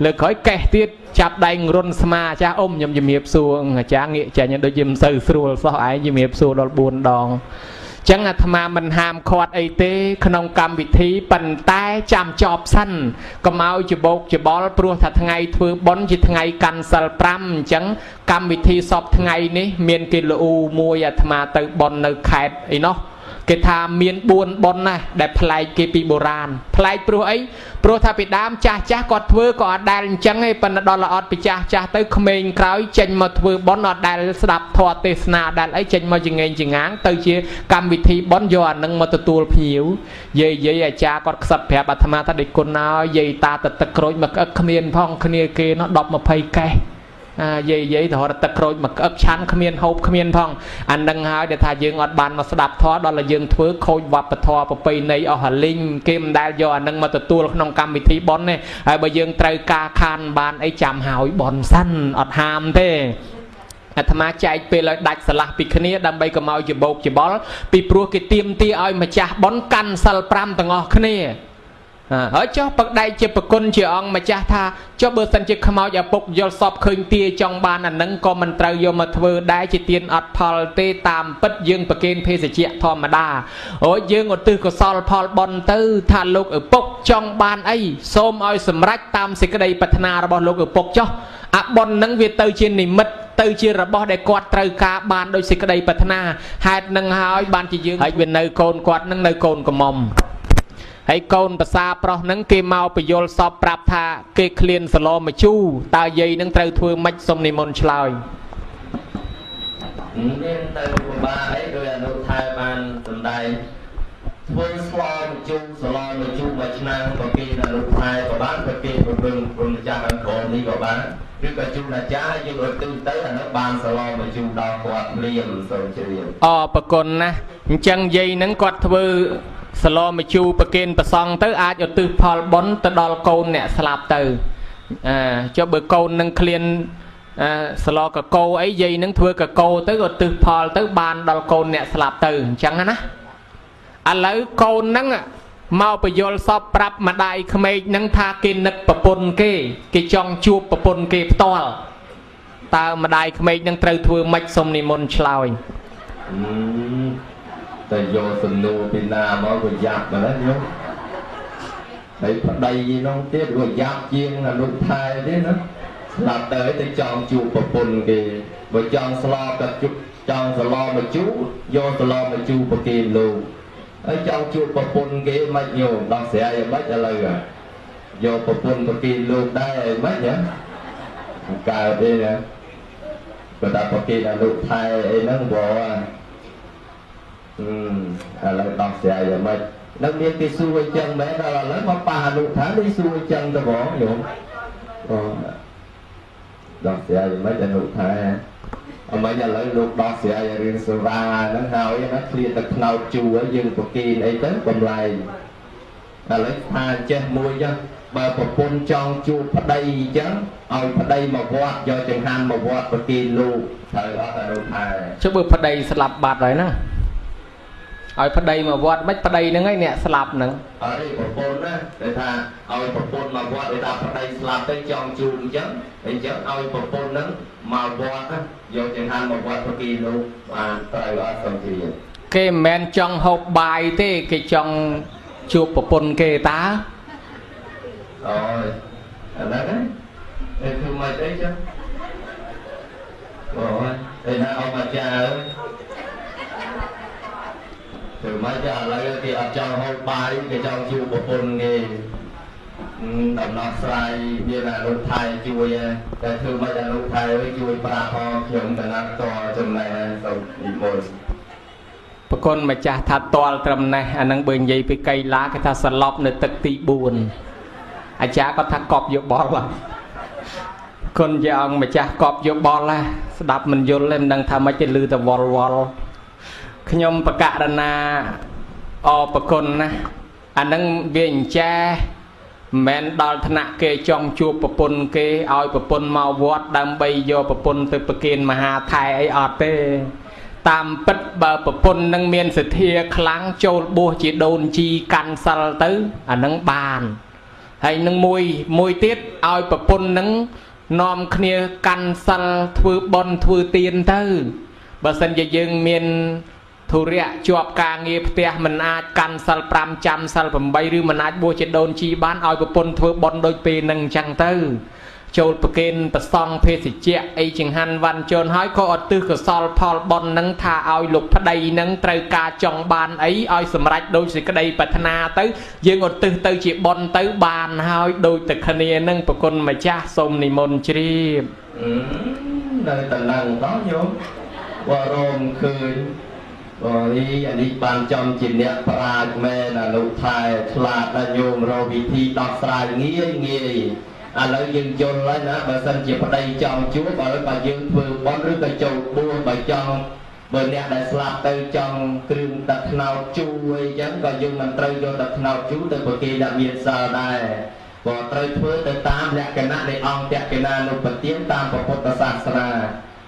Speaker 1: លើកក្រោយកេះទៀតចាប់ដៃរុនស្មាអាចារ្យអ៊ំខ្ញុំជំរាបសួរអាចារ្យងាកចេញដូចជាមិនសូវស្រួលសោះឯងជំរាបសួរដល់4ដងចឹងអាត្មាមិនហាមឃាត់អីទេក្នុងកម្មវិធីប៉ុន្តែចាំចប់សិនកុំឲ្យច្បោកច្បល់ព្រោះថាថ្ងៃធ្វើបុណ្យជាថ្ងៃកាន់សិល5អញ្ចឹងកម្មវិធីសពថ្ងៃនេះមានគេលូមួយអាត្មាទៅបុណ្យនៅខេត្តអីនោះគេថាមាន4បុណ្យណាស់ដែលប្លែកគេពីបុរាណប្លែកព្រោះអីព្រោះថាពីដើមចាស់គាត់ធ្វើក៏អត់ដែលអញ្ចឹងឯងប៉ុន្តែដល់អត់ពីចាស់ទៅក្មេងក្រោយចេញមកធ្វើបុណ្យអត់ដែលស្ដាប់ធម៌ទេសនាដែលអីចេញមកចងេងចងាងទៅជាកម្មវិធីបុណ្យយកអានឹងមកទទួលភ្ញៀវយាយអាចារ្យគាត់ខ្សឹបប្រាប់អាត្មាថាដេកគុណហើយយាយតាទៅទឹកក្រូចមកក្អឹកគ្មានផងគ្នាគេនោះ10 20កេះយាយទៅរត់ទឹកក្រូចមកក្អឹកឆាន់គ្មានហូបគ្មានផងអានឹងហើយដែលថាយើងអត់បានមកស្ដាប់ធម៌ដល់តែយើងធ្វើខូចវប្បធម៌ប្រពៃណីអស់ហលីងគេមិនដែលយកអានឹងមកទទួលក្នុងកម្មវិធីបុណ្យទេហើយបើយើងត្រូវការខានបានអីចាំហើយបុណ្យសិនអត់ហាមទេអាត្មាចែកពេលឲ្យដាច់ស្រឡះពីគ្នាដើម្បីកុំឲ្យច្បោកច្បល់ពីព្រោះគេទាមទារឲ្យម្ចាស់បុណ្យកាន់សិល5ទាំងអស់គ្នាហើយចុះបកដៃជាប្រគុណជាអង្គម្ចាស់ថាចុះបើសិនជាខ្មោចឪពុកយល់សពឃើញទាចង់បានអានឹងក៏មិនត្រូវយកមកធ្វើដែរជាទានអត់ផលទេតាមពិតយើងប្រគេនភេសជ្ជៈធម្មតាអូយើងឧទ្ទិសកុសលផលបុណ្យទៅថាលោកឪពុកចង់បានអីសូមឲ្យសម្រេចតាមសេចក្តីប្រាថ្នារបស់លោកឪពុកចុះអាបុណ្យនឹងវាទៅជានិមិត្តទៅជារបស់ដែលគាត់ត្រូវការបានដោយសេចក្តីប្រាថ្នាហេតុនឹងហើយបានជាយើងហើយវានៅកូនគាត់នឹងនៅកូនកំមុំហើយកូនប្រសាប្រុសហ្នឹងគេមកបញ្យល់សពប្រាប់ថាគេឃ្លានសឡមជូតើយាយនឹងត្រូវធ្វើម៉េចសុំនិមន្តឆ្លើយ
Speaker 2: មានទៅពិបាកអីដោយអនុថែបានសំដែងធ្វើស្លមជូសឡមជូមួយឆ្នាំក៏គេអនុថែក៏បានក៏គេប្រពឹងព្រមចាស់បានក្រនេះក៏បានឬក៏ជូអាចារ្យយើងឲ្យទៅអានោះបានសឡមជូដល់គាត់ព្រាមសូមជ្រាប
Speaker 1: ប្រគុណណាអញ្ចឹងយាយនឹងគាត់ធ្វើសឡមជូប្រគេនប្រសង់ទៅអាចឧទ្ទិសផលបុណ្យទៅដល់កូនអ្នកស្លាប់ទៅចុះបើកូននឹងឃ្លានសឡកកោអីយាយនឹងធ្វើកកោទៅឧទ្ទិសផលទៅបានដល់កូនអ្នកស្លាប់ទៅអញ្ចឹងណាឥឡូវកូននឹងមកបញ្យល់សពប្រាប់ម្ដាយក្មេកនឹងថាគេនឹកប្រពន្ធគេចង់ជួបប្រពន្ធគេផ្ទាល់តើម្ដាយក្មេកនឹងត្រូវធ្វើម៉េចសុំនិមន្តឆ្លើយ
Speaker 2: តែយកសំណួរពីណាមកក៏យ៉ាប់មកណាញោមហើយប្តីនោះទៀតក៏យ៉ាប់ជាងអនុថែទៀតណាស្លាប់ទៅចង់ជួបប្រពន្ធគេបើចង់ស្លក៏ជុបចង់សឡមកជូយកសឡមកជូប្រគេនលោកហើយចង់ជួបប្រពន្ធគេមិនញោមដល់ស្រ័យមិនឥឡូវ vô bậc quân bậc kỳ luôn đây mấy nhá cài đi nè người ta bậc kỳ là lục thai nó bộ là đọc xe vậy mày nó biết cái xuôi chân bé đó là lấy mà bà lục tháng đi xuôi chân ta bỏ hiểu đọc xe vậy mấy chân lục thai mấy giờ lấy lục đọc xe vậy riêng sơ va nó hao nó clear tập nào chùa ở dương bậc kỳ ấy tới còn lại là lấy tha trên môi chứ bà bậc quân trong chùa phát đây chứ ông phát đây mà vót do chẳng hạn mà vót bậc kỳ luôn thời đó là lục thai
Speaker 1: chứ bữa phát đây sập bạt rồi nè ở phát đây mà vót mấy phát đây nó ngay nè sập nữa
Speaker 2: ở đây bậc quân á để tha ông bậc quân mà vót để ta phát đây sập tới trong chùa chứ để chứ ông bậc quân nó mà vót á do chẳng hạn mà vót bậc kỳ luôn thời đó xong thì
Speaker 1: cái men trong hộp bài thế cái trong chụp bậc quân kê tá
Speaker 2: rồi đấy em thương mày đấy chứ rồi đây là ông bà cha ơi từ mấy cha lấy thì ở trong hộp bài cái trong chịu bậc quân nghề đồng nó sai như là lúc thai chui để thương mấy cha lúc thai với chui ba ho nhung cái nắp to trong này xong bị mồi
Speaker 1: บางคนมาจากทัดตอลตรมนะอันนั้นเบิ่งใหญ่ไปไกลล้าก็ทัดสลบในตึกตีบุญอาจารย์ก็ทักกอบยกบอลละคนจะเอามาจากกอบยกบอลละสดับมันโยนเล่มดังทำให้จะลือแต่วอลขยมประกาศนาอประคนนะอันนั้นเวียนแจแมนดอลธนาเกจองจูปปนเกเอาปปนมาวอดดำใบโยปปนตึกประเกณฑ์มหาไทยไออเต้ตามปิดบาปปนนังเมียนเสียครั้งโจลบัวจีโดนจีกันสัลตื้ออันนังบานให้นังมวยติดเอาปปนนังนอมเคลียกันสัลทวบนทวเตียนตื้อบาสันจะยังเมียนทุเรียจวบกางเงียบเตียมันอาจกันสัลปรามจำสัลผมใบหรือมันอาจบัวจีโดนจีบ้านเอาปปนทวบนโดยปีนังจังตื้อโจลประเกณฑ์ประซองเพศิเจไอจิงหันวันโจนห้อยก็อดตื้อกสอลพอลบอลนังทาเอาหลุกพระใดนังไตรกาจองบานไอเอาสมรัยโดยสิกระไดปัฒนาตื้อยังอดตื้อตื้อจีบอลตื้อบานห้อยโดยตะคเนียนังประกนมาจ้าสมนิมนต์จีบ
Speaker 2: ในตะนังđóโยมว่าโรมคืนนี่อันนี้บานจอมจิตเนี่ยปราดแม่น่ะลูกชายฉลาดนะโยมเราวิธีดอกสายเงี้ยแล้วยังโยนไว้นะบางสันจีบได้จองchúaบางยังเพื่อบอลหรือไปโจมบัวไปจองบางเนี่ยได้สลับไปจองกรึงตัดนาวช่วยยังก็ยังมันเตยโยตัดนาวช่วยแต่ปกติได้มีสารได้ก็เตยเพื่อแต่ตามและกันนะในองแต่กันนะนุปเตียนตามพระพุทธศาสนา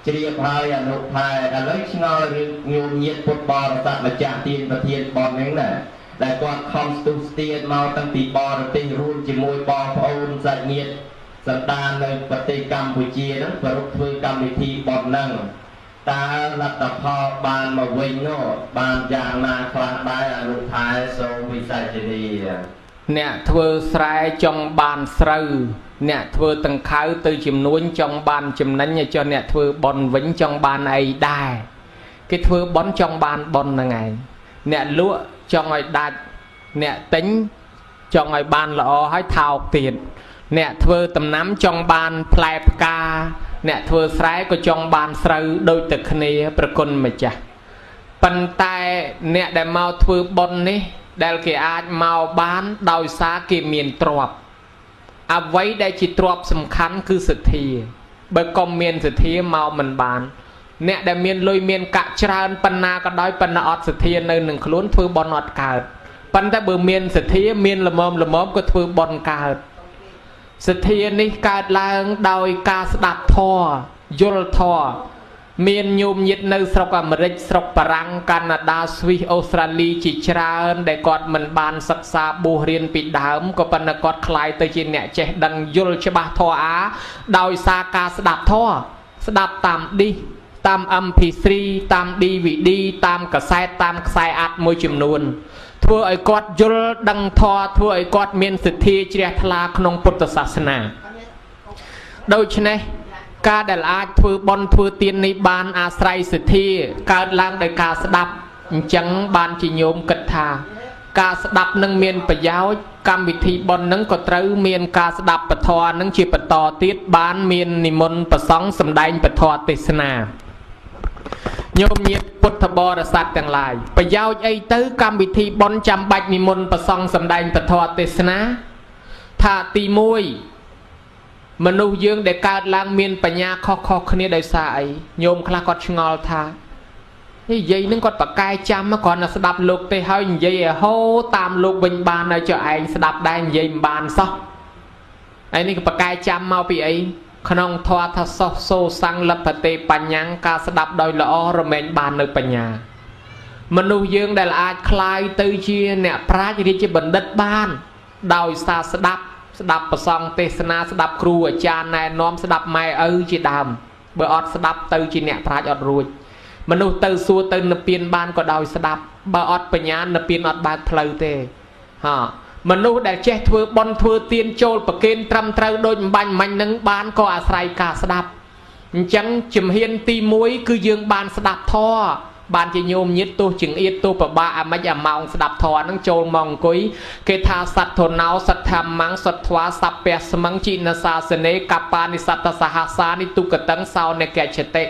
Speaker 2: เชียบพายอนุพายอะไรชิงเอาเรื่องงูเงียบพุทธบริษัทมาจากตีนประเทศบอลนั่นแหละแต่ก่อนคอมสตูสเตียนมาตั้งปีบอลตีรุ่นจิมวยบอลพระองค์สัตเงียบสันดานในปฏิกรรมปุจีนั้นประรุษกรรมวิธีบอลนั่งตาลัตพอบานมาเวงโน่บานยางนาคลาได้อนุทายโซวิสัยจี
Speaker 1: เนี่ยเธอสายจงบานสรือเนี่ยเธอตั้งเขาตือจิมนุ้นจงบานจิมนั้นเนี่ยจนเนี่ยเธอบอลวิ่งจงบานไอได้cáiเธอบอลจงบานบอลยังไงเนี่ยลวจงไอได้เนี่ยtínhจงไอบานละให้เท่าตีนเนี่ยเธอตำน้ำจงบานแผลปกาเนี่ยเธอสายก็จงบานสรือโดยตึกนี้ประกนมาจ้ะปันไตเนี่ยได้มาเธอบอลนี้ได้เกี่ยอาจมาบ้านดาวสาเกี่ยมีนตรวบเอาไว้ได้จิตตรวบสำคัญคือสถีเบอร์กอมเมียนสถีมามันบานเนี่ยได้เมียนลอยเมียนกะจราปันนาก็ได้ปันนาอดสถีในหนึ่งคลุ้นเธอบอลอดกาดปันแต่เบอร์เมียนสถีเมียนละมอมก็เธอบอลกาดสถีนี่กาดลางดาวกาสดับทอยลทอเมียนยูมยิดในสกอเมริกสกปรังแคนาดาสวิสออสเตรเลียจิจราได้กอดมันบานศึกษาบูเรียนปิดดามก็ปนกอดคลายตัวจีนเนี่ยเจดังยุลฉบับทออาดาวซากาสดับทอสดับตามดีตามอัมพีซีตามดีวีดีตามกระแสตามสายอัดมวยจำนวนทั่วไอกอดยุลดังทอทั่วไอกอดเมียนสิทธิเจริญทลาขนมพุทธศาสนาโดยเฉพาะการได้อาจถือบอลถือเตียนในบานอาศัยสิทธิการล้างโดยการสดับจังบานจิโยมกัตถา ការស្ដាប់នឹងមានប្រយោជន៍កម្មវិធីបុណ្យនឹងក៏ត្រូវមានការស្ដាប់ពធនឹងជាបន្តទៀតបានមាននិមន្តប្រសង់សម្ដែងពធទេសនាញោមញាតិពុទ្ធបរិស័ទទាំងឡាយប្រយោជន៍អីទៅកម្មវិធីបុណ្យចាំបាច់និមន្តប្រសង់សម្ដែងពធទេសនាថាទី1មនុស្សយើងដែលកើតឡើងមានបញ្ញាខុសៗគ្នាដោយសារអីញោមខ្លះគាត់ឆ្ងល់ថានិយាយនឹងគាត់ប្រកែចាំគ្រាន់តែស្ដាប់លោកទេហើយនិយាយឲ្យហូរតាមលោកវិញបានហើយចុះឯងស្ដាប់ដែរនិយាយមិនបានសោះហើយនេះក៏ប្រកែចាំមកពីអីក្នុងធម៌ថាសោះសូសង្ឃលបតេបញ្ញាការស្ដាប់ដោយល្អរមែងបាននៅបញ្ញាមនុស្សយើងដែលអាចคลายទៅជាអ្នកប្រាជ្ញរាជបណ្ឌិតបានដោយសារស្ដាប់ប្រសង់ទេសនាស្ដាប់គ្រូអាចារ្យណែនាំស្ដាប់ម៉ែឪជាដើមបើអត់ស្ដាប់ទៅជាអ្នកប្រាជ្ញអត់រួចមនុស្សទៅសួរទៅនិព្វានបានក៏ដោយស្ដាប់បើអត់បញ្ញានិព្វានអត់បើកផ្លូវទេមនុស្សដែលចេះធ្វើបុណ្យធ្វើទានចូលប្រគេនត្រឹមត្រូវដូចអំបញ្ញមិញនឹងបានក៏អាស្រ័យការស្ដាប់អញ្ចឹងជំហានទី1គឺយើងបានស្ដាប់ធម៌បានជាញោមញាតិទោះចង្អៀតទោះប្របាអាម៉េចអាម៉ោងស្ដាប់ធម៌ហ្នឹងចូលមកអង្គុយគេថាសត្វធនោសត្វធម្មងសត្វធ្វាសព្ពះស្មងជីនសាសនេកបានិសត្តសហសានិទុកតੰសោនិកច្ឆតិ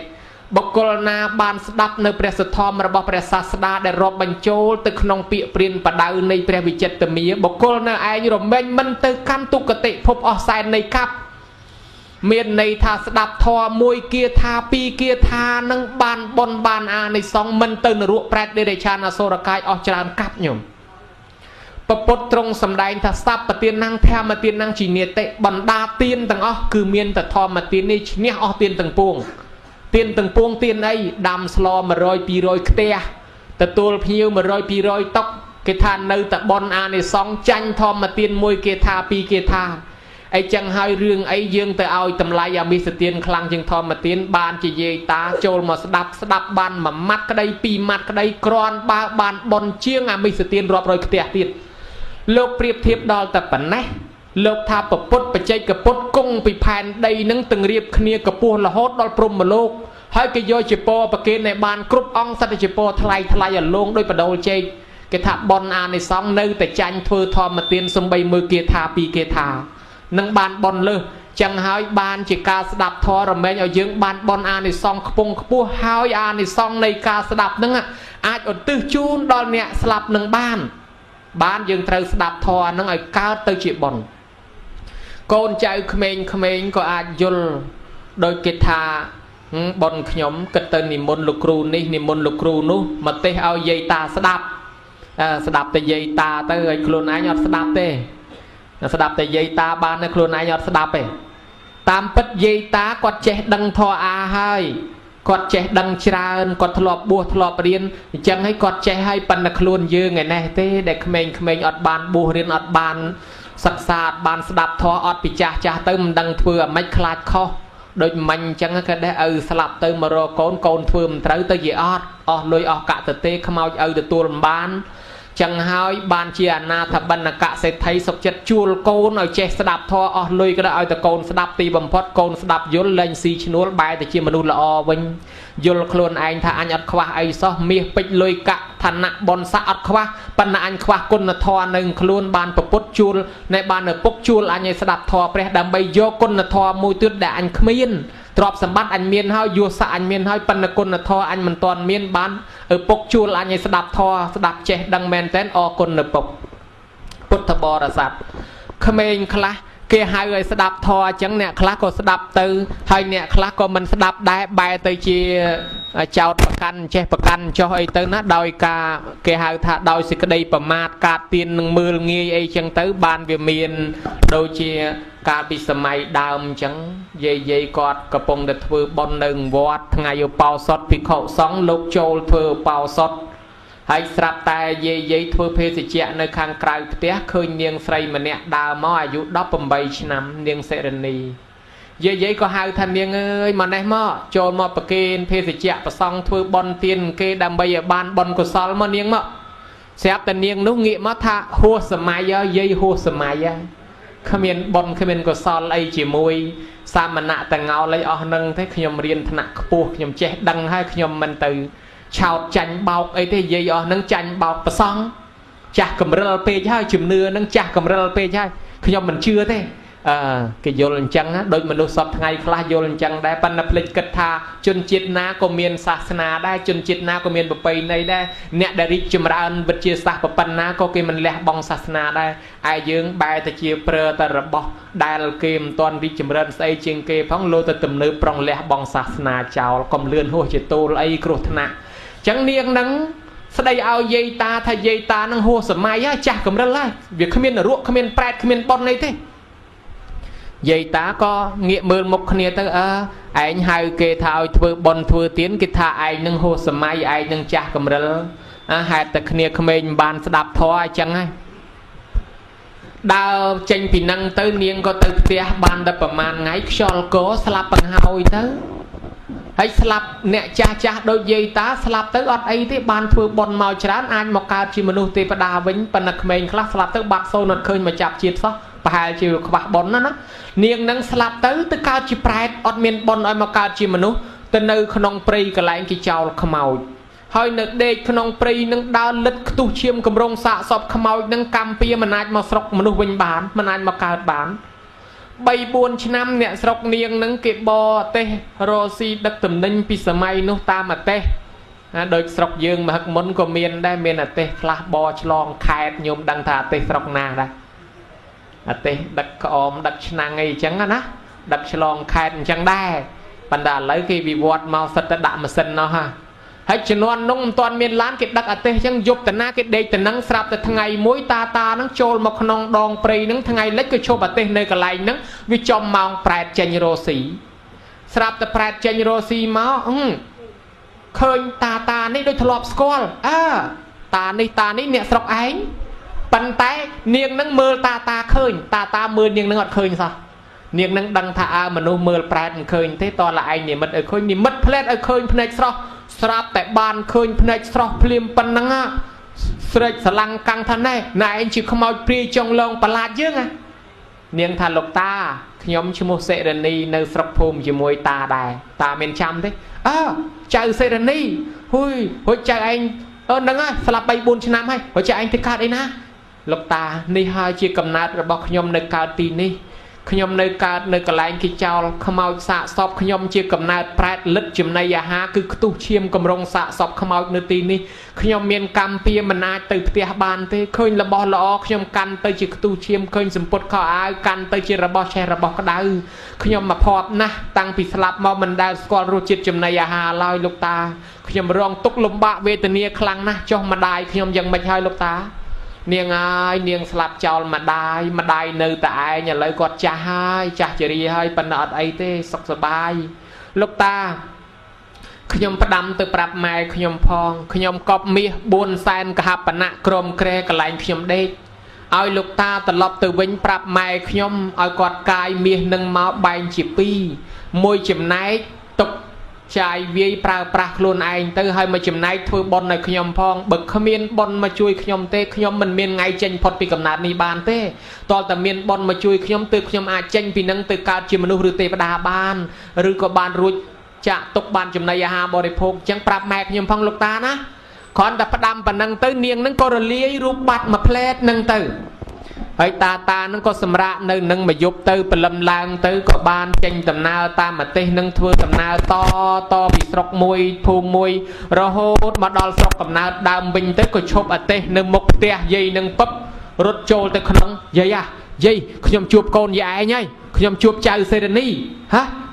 Speaker 1: បុគ្គលណាបានស្ដាប់នៅព្រះសទ្ធម្មរបស់ព្រះសាស្តាដែលរាប់បញ្ចូលទៅក្នុងពាក្យព្រានបដៅនៃព្រះវិចិត្រមាបុគ្គលនៅឯងរមែងមិនទៅកាន់ទុគតិភពអស់សែននៃកັບមានន័យថាស្ដាប់ធម៌មួយគាថាពីរគាថានឹងបានបុណ្យបានអានិសង្ឃមិនទៅនរកប្រែតដេរឆានអសុរកាយអស់ច្រើនកັບញោមពពុទ្ធទ្រង់សម្ដែងថាសัพពទានnăngធម្មទានnăngជីនេតិបណ្ដាទានទាំងអស់គឺមានតែធម្មទាននេះឈ្នះអស់ទានទាំងពួងទានទាំងពួងទានអីដាំស្ល100 200ខ្ទះទទួលភ្ញៀវ100 200តុកគេថានៅតែបនអានិសង្ឃចាញ់ធម្មទានមួយគេថាពីរគេថាអីចឹងហើយរឿងអីយើងទៅឲ្យតម្លៃអាមិសទានខ្លាំងជាងធម្មទានបានជាយាយតាចូលមកស្ដាប់បានមួយម៉ាត់ក្តីពីរម៉ាត់ក្តីក្រាន់បើបានបនជាងអាមិសទានរាប់រយខ្ទះទៀតលោកប្រៀបធៀបដល់តែប៉ុណ្ណេះលោកថាពពុទ្ធបច្ចេកពុទ្ធគង់ពីផែនដីនឹងទាំងរៀបគ្នាកពស់រហូតដល់ព្រហ្មលោកហើយគេយកជាពរប្រគេនឲ្យបានគ្រប់អង្គសត្វជាពរថ្លៃឲ្យលងដោយបដូលជែកគេថាបនអានិសង្ឃនៅតែចាញ់ធ្វើធម្មទានសំបីមួយគាថាពីរគាថានឹងបានបនលើសចឹងហើយបានជាការស្ដាប់ធម៌រមែងឲ្យយើងបានបនអានិសង្ឃខ្ពង់ខ្ពស់ហើយអានិសង្ឃនៃការស្ដាប់នឹងអាចឧទ្ទិសជូនដល់អ្នកស្លាប់នឹងបានយើងត្រូវស្ដាប់ធម៌នឹងឲ្យកើតទៅជាបុណ្យកូនចៅក្មេងៗក៏អាចយល់ដោយគេថាបុណ្យខ្ញុំគិតទៅនិមន្តលោកគ្រូនេះនិមន្តលោកគ្រូនោះមកទេសឲ្យយាយតាស្ដាប់តែយាយតាទៅឲ្យខ្លួនឯងអត់ស្ដាប់ទេស្ដាប់តែយាយតាបានតែខ្លួនឯងអត់ស្ដាប់ទេតាមពិតយាយតាគាត់ចេះដឹងធម៌អាហើយគាត់ចេះដឹងច្រើនគាត់ធ្លាប់បួសធ្លាប់រៀនអញ្ចឹងហើយគាត់ចេះហើយប៉ុន្តែខ្លួនយើងឯនេះទេដែលក្មេងៗអត់បានបួសរៀនអត់បានសិក្សាអត់បានស្ដាប់ធម៌អត់ពីចាស់ទៅមិនដឹងធ្វើអាម៉េចខ្លាចខុសដូចមិញអញ្ចឹងក៏ដែរឪស្លាប់ទៅមករកកូនធ្វើមិនត្រូវទៅជាអត់អស់លុយអស់កាក់ទៅទេខ្មោចឪទទួលមិនបានចឹងហើយបានជាអនាថបណ្ណកសេដ្ឋីសុខចិត្តជួលកូនឲ្យចេះស្ដាប់ធម៌អស់លុយក៏ដែរឲ្យតែកូនស្ដាប់ទីបំផុតកូនស្ដាប់យល់លែងស៊ីឈ្នួលបែរទៅជាមនុស្សល្អវិញយល់ខ្លួនឯងថាអញអត់ខ្វះអីសោះមាសពេជ្រលុយកាក់ឋានៈបុណ្យស័ក្តិអត់ខ្វះប៉ុន្តែអញខ្វះគុណធម៌នៅខ្លួនបានប្រពុតជួលណែបានឪពុកជួលអញឲ្យស្ដាប់ធម៌ព្រះដើម្បីយកគុណធម៌មួយទៀតដែលអញគ្មានទ្រព្យសម្បត្តិអញមានហើយយសស័ក្តិអញមានហើយប៉ុន្តែគុណធម៌អញមិនទាន់មានបានឪពុកជួលអញឲ្យស្ដាប់ធម៌ស្ដាប់ចេះដឹងមែនតើអរគុណឪពុកពុទ្ធបរិស័ទក្មេងខ្លះគេហៅឲ្យស្ដាប់ធម៌អញ្ចឹងអ្នកខ្លះក៏ស្ដាប់ទៅហើយអ្នកខ្លះក៏មិនស្ដាប់ដែរបែរទៅជាចោតប្រកាន់ចេះប្រកាន់ចុះអីទៅណាដោយការគេហៅថាដោយសេចក្តីប្រមាទការទៀននឹងមើលងាយអីចឹងទៅបានវាមានដូចជាកាលពីសម័យដើមអញ្ចឹងយាយគាត់កំពុងតែធ្វើបុណ្យនៅវត្តថ្ងៃឧបោសថភិក្ខុសង្ឃលោកចូលធ្វើឧបោសថហើយស្រាប់តែយាយធ្វើភេសជ្ជៈនៅខាងក្រៅផ្ទះឃើញនាងស្រីម្នាក់ដើរមកអាយុ18ឆ្នាំនាងសិរនីយាយក៏ហៅថានាងអើយមកនេះមកចូលមកប្រគេនភេសជ្ជៈប្រសង់ធ្វើបុណ្យទានគេដើម្បីឲ្យបានបុណ្យកុសលមកនាងមកស្រាប់តែនាងនោះងាកមកថាហួសសម័យហើយយាយហួសសម័យហើយគ្មានបុណ្យគ្មានកុសលអីជាមួយសាមណៈតងោលអីអស់នឹងទេខ្ញុំរៀនថ្នាក់ខ្ពស់ខ្ញុំចេះដឹងហើយខ្ញុំមិនទៅឆោតចាញ់បោកអីទេយាយអស់នឹងចាញ់បោកប្រសង់ ចាស់កម្រិលពេកហើយជំនឿនឹងចាស់កម្រិលពេកហើយខ្ញុំមិនជឿទេគេយល់អញ្ចឹងដូចមនុស្សសពថ្ងៃខ្លះយល់អញ្ចឹងដែរប៉ុន្តែភ្លេចគិតថាជនជាតិណាក៏មានសាសនាដែរជនជាតិណាក៏មានប្រពៃណីដែរអ្នកដែលរីកចម្រើនវិទ្យាសាស្ត្រប៉ុណ្ណាក៏គេមិនលះបង់សាសនាដែរឯយើងបែរទៅជាប្រើតែរបស់ដែលគេមិនទាន់រីកចម្រើនស្អីជាងគេផងលោទៅទំនើបប្រុងលះបង់សាសនាចោលកុំលឿនហួសជាទូលអីគ្រោះថ្នាក់អញ្ចឹងនាងនឹងស្ដីឲ្យយាយតាថាយាយតានឹងហួសសម័យហើយចាស់កម្រិលហើយវាគ្មាននរកគ្មានប្រែតគ្មានប៉ុនអីទេយាយតាក៏ងាកមើលមុខគ្នាទៅឯងហៅគេថាឲ្យធ្វើប៉ុនធ្វើទៀនគេថាឯងនឹងហួសសម័យឯងនឹងចាស់កម្រិលហេតុតែគ្នាក្មេងបានស្ដាប់ធម៌អញ្ចឹងហើយដើរចេញពីនឹងទៅនាងក៏ទៅផ្ទះបានតែប្រហែលថ្ងៃខ្យល់កស្លាប់បង្ហើយទៅហើយស្លាប់អ្នកចាស់ចាស់ដូចយាយតាស្លាប់ទៅអត់អីទេបានធ្វើប៉ុនមកច្រើនអាចមកកើតជាមនុស្សទេវតាវិញប៉ុន្តែក្មេងខ្លះស្លាប់ទៅបាត់សូនអត់ឃើញមកចាប់ជាតិសោះប្រហែលជាខ្វះប៉ុនណានាងនឹងស្លាប់ទៅកើតជាប្រែតអត់មានប៉ុនឲ្យមកកើតជាមនុស្សទៅនៅក្នុងព្រៃកន្លែងគេចោលខ្មោចហើយនៅដេកក្នុងព្រៃនឹងដើរលិតខ្ទុះឈាមកម្រងសាកសពខ្មោចនឹងកម្មពៀមិនអាចមកស្រុកមនុស្សវិញបានមិនអាចមកកើតបាន3-4 ឆ្នាំអ្នកស្រុកនាងនឹងគេបរអទេសរស់ស៊ីដឹកតំណែងពីសម័យនោះតាមអទេសដូចស្រុកយើងមហឹកមុនក៏មានដែរមានអទេសខ្លះបរឆ្លងខេត្តញោមដឹងថាអទេសស្រុកណាដែរអទេសដឹកក្អមដឹកឆ្នាំងអីអញ្ចឹងណាដឹកឆ្លងខេត្តអញ្ចឹងដែរប៉ុន្តែឥឡូវគេវិវត្តមកសិតតែដាក់ម៉ាស៊ីននោះហើយជំនាន់នោះមិនទាន់មានឡានគេដឹកអទេសអញ្ចឹងយប់តាណាគេដេកតានឹងស្រាប់តែថ្ងៃមួយតានឹងចូលមកក្នុងដងព្រៃនឹងថ្ងៃលិចក៏ឈប់អទេសនៅកន្លែងហ្នឹងវាចំម៉ោងប្រែតចេញរស់ស៊ីស្រាប់តែប្រែតចេញរស់ស៊ីមកឃើញតានេះដូចធ្លាប់ស្គាល់តានេះអ្នកស្រុកឯងប៉ុន្តែនាងនឹងមើលតាឃើញតាមើលនាងនឹងអត់ឃើញសោះនាងនឹងដឹងថាមនុស្សមើលប្រែតមិនឃើញទេតើឯងនិមិត្តឲ្យឃើញនិមិត្តផ្លែតឲ្យឃើញភ្នែកស្រស់ស្រាប់តែបានឃើញភ្នែកស្រស់ភ្លាមប៉ុណ្ណឹងស្រេចស្រឡាំងកាំងថាណែឯងជាខ្មោចព្រាយចុងលងប្រឡាតយើងនាងថាលោកតាខ្ញុំឈ្មោះសេរនីនៅស្រុកភូមិជាមួយតាដែរតាមានចាំទេចៅសេរនីហួយចៅឯងហ្នឹងហើយស្លាប់ 3-4 ឆ្នាំហើយចៅឯងទៅកើតអីណាលោកតានេះហើយជាកំណើតរបស់ខ្ញុំនៅកើតទីនេះខ្ញុំនៅកើតនៅកន្លែងគេចោលខ្មោចសាកសពខ្ញុំជាកំណើតប្រែតលិតចំណីអាហារគឺខ្ទុះឈាមកម្រងសាកសពខ្មោចនៅទីនេះខ្ញុំមានកម្មពៀមិនអាចទៅផ្ទះបានទេឃើញរបស់ល្អខ្ញុំកាន់ទៅជាខ្ទុះឈាមឃើញសម្ពុតខោអាវកាន់ទៅជារបស់ឆេះរបស់ក្តៅខ្ញុំមកភ័ព្វណាស់តាំងពីស្លាប់មកមិនដែលស្គាល់រសជាតិចំណីអាហារឡើយលោកតាខ្ញុំរងទុក្ខលំបាកវេទនាខ្លាំងណាស់ចុះម្ដាយខ្ញុំយ៉ាងម៉េចហើយលោកតានាងហើយនាងស្លាប់ចោលម្ដាយនៅតែឯងឥឡូវគាត់ចាស់ហើយចាស់ជរាហើយប៉ុន្តែអត់អីទេសុខសប្បាយលោកតាខ្ញុំផ្ដាំទៅប្រាប់ម៉ែខ្ញុំផងខ្ញុំកប់មាស4សែនកហបណៈក្រមក្រែកន្លែងខ្ញុំដេកឲ្យលោកតាត្រឡប់ទៅវិញប្រាប់ម៉ែខ្ញុំឲ្យគាត់កាយមាសនឹងមកបែងជា2មួយចំណែកទុកចាយវាយប្រើប្រាស់ខ្លួនឯងទៅហើយមកចំណែកធ្វើប៉ុនឲ្យខ្ញុំផងបើគ្មានប៉ុនមកជួយខ្ញុំទេខ្ញុំមិនមានថ្ងៃចេញផុតពីកំណើតនេះបានទេតើតែមានប៉ុនមកជួយខ្ញុំទើបខ្ញុំអាចចេញពីនឹងទៅកើតជាមនុស្សឬទេវតាបានឬក៏បានរួចចាក់ទុកបានចំណីអាហារបរិភោគអញ្ចឹងប្រាប់ម៉ែខ្ញុំផងលោកតាណាគ្រាន់តែផ្ដាំប៉ុណ្ណឹងទៅនាងនឹងក៏រលាយរូបបាត់មួយផ្លែតនឹងទៅហើយតានឹងក៏សម្រាកនៅនឹងមួយយប់ទៅព្រលឹមឡើងទៅក៏បានចេញដំណើរតាមប្រទេសនឹងធ្វើដំណើរតពីស្រុកមួយភូមិមួយរហូតមកដល់ស្រុកកំណើតដើមវិញទៅក៏ឈប់អទេសនៅមុខផ្ទះយាយនឹងពឹបរត់ចូលទៅក្នុងយាយខ្ញុំជួបកូនយាយឯងហើយខ្ញុំជួបចៅសេរនី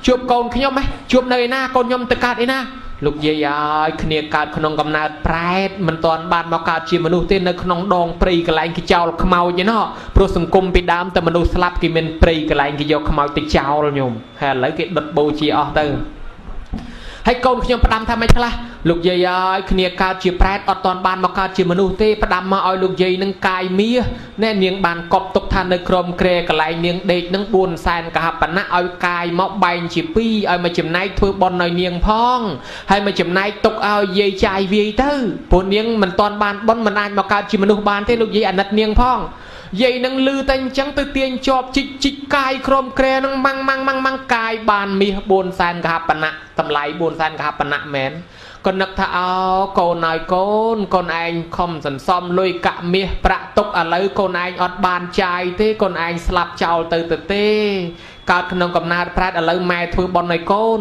Speaker 1: ជួបកូនខ្ញុំជួបនៅឯណាកូនខ្ញុំទៅកើតឯណាលោកយាយឲ្យគ្នាកើតក្នុងកំណើតប្រែតមិនទាន់បានមកកើតជាមនុស្សទេនៅក្នុងដងព្រៃកន្លែងគេចោលខ្មោចឯណោះព្រោះសង្គមពីដើមតែមនុស្សស្លាប់គេមានព្រៃកន្លែងគេយកខ្មោចទៅចោលញោមហើយឥឡូវគេដុតបូជាអស់ទៅហើយកូនខ្ញុំផ្ដាំថាម៉េចខ្លះលោកយាយឲ្យគ្នាកើតជាប្រែតអត់ទាន់បានមកកើតជាមនុស្សទេផ្ដាំមកឲ្យលោកយាយនឹងកាយមាសណែនាងបានកប់ទុកថានៅក្រមក្រែកន្លែងនាងដេកនឹង4សែនកហបណៈឲ្យកាយមកបែងជា2ឲ្យមកចំណែកធ្វើប៉ុនឲ្យនាងផងហើយមកចំណែកទុកឲ្យយាយចាយវាយទៅព្រោះនាងមិនទាន់បានប៉ុនមិនអាចមកកើតជាមនុស្សបានទេលោកយាយអាណិតនាងផងយាយនឹងលឺតែអញ្ចឹងទៅទាញជាប់ជីកកាយក្រមក្រែនឹងម៉ាំងកាយបានមាស4សែនកហបណៈតម្លៃ4សែនកហបណៈមែនក៏ ก็นึกថាអោកូនហើយកូនកូនឯងខំសន្សំលុយកាក់មាសប្រាក់ទុកឥឡូវកូនឯងអត់បានចាយទេកូនឯងស្លាប់ចោលទៅទេកើតក្នុងកំណើតប្រែតឥឡូវម៉ែធ្វើបុណ្យឲ្យកូន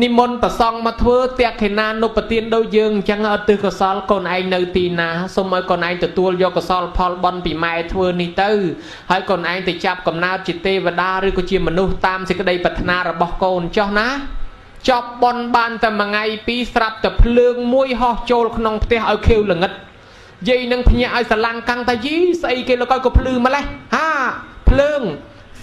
Speaker 1: និមន្តប្រសង់មកធ្វើតេខេណានុបទានដូចយើងអញ្ចឹងឧទ្ទិសកុសលកូនឯងនៅទីណាសូមឲ្យកូនឯងទទួលយកកុសលផលបុណ្យពីម៉ែធ្វើនេះទៅហើយកូនឯងទៅចាប់កំណើតជាទេវតាឬក៏ជាមនុស្សតាមសេចក្តីប្រាថ្នារបស់កូនចុះណាចប់បុណ្យបានតែមួយថ្ងៃពីរស្រាប់តែភ្លើងមួយហោះចូលក្នុងផ្ទះឲ្យខៀវល្ងិតយាយនឹងភ្ញាក់ឲ្យស្រឡាំងកាំងតាយីស្អីគេលោកឲ្យក៏ភ្លឺម្លេះហាភ្លើង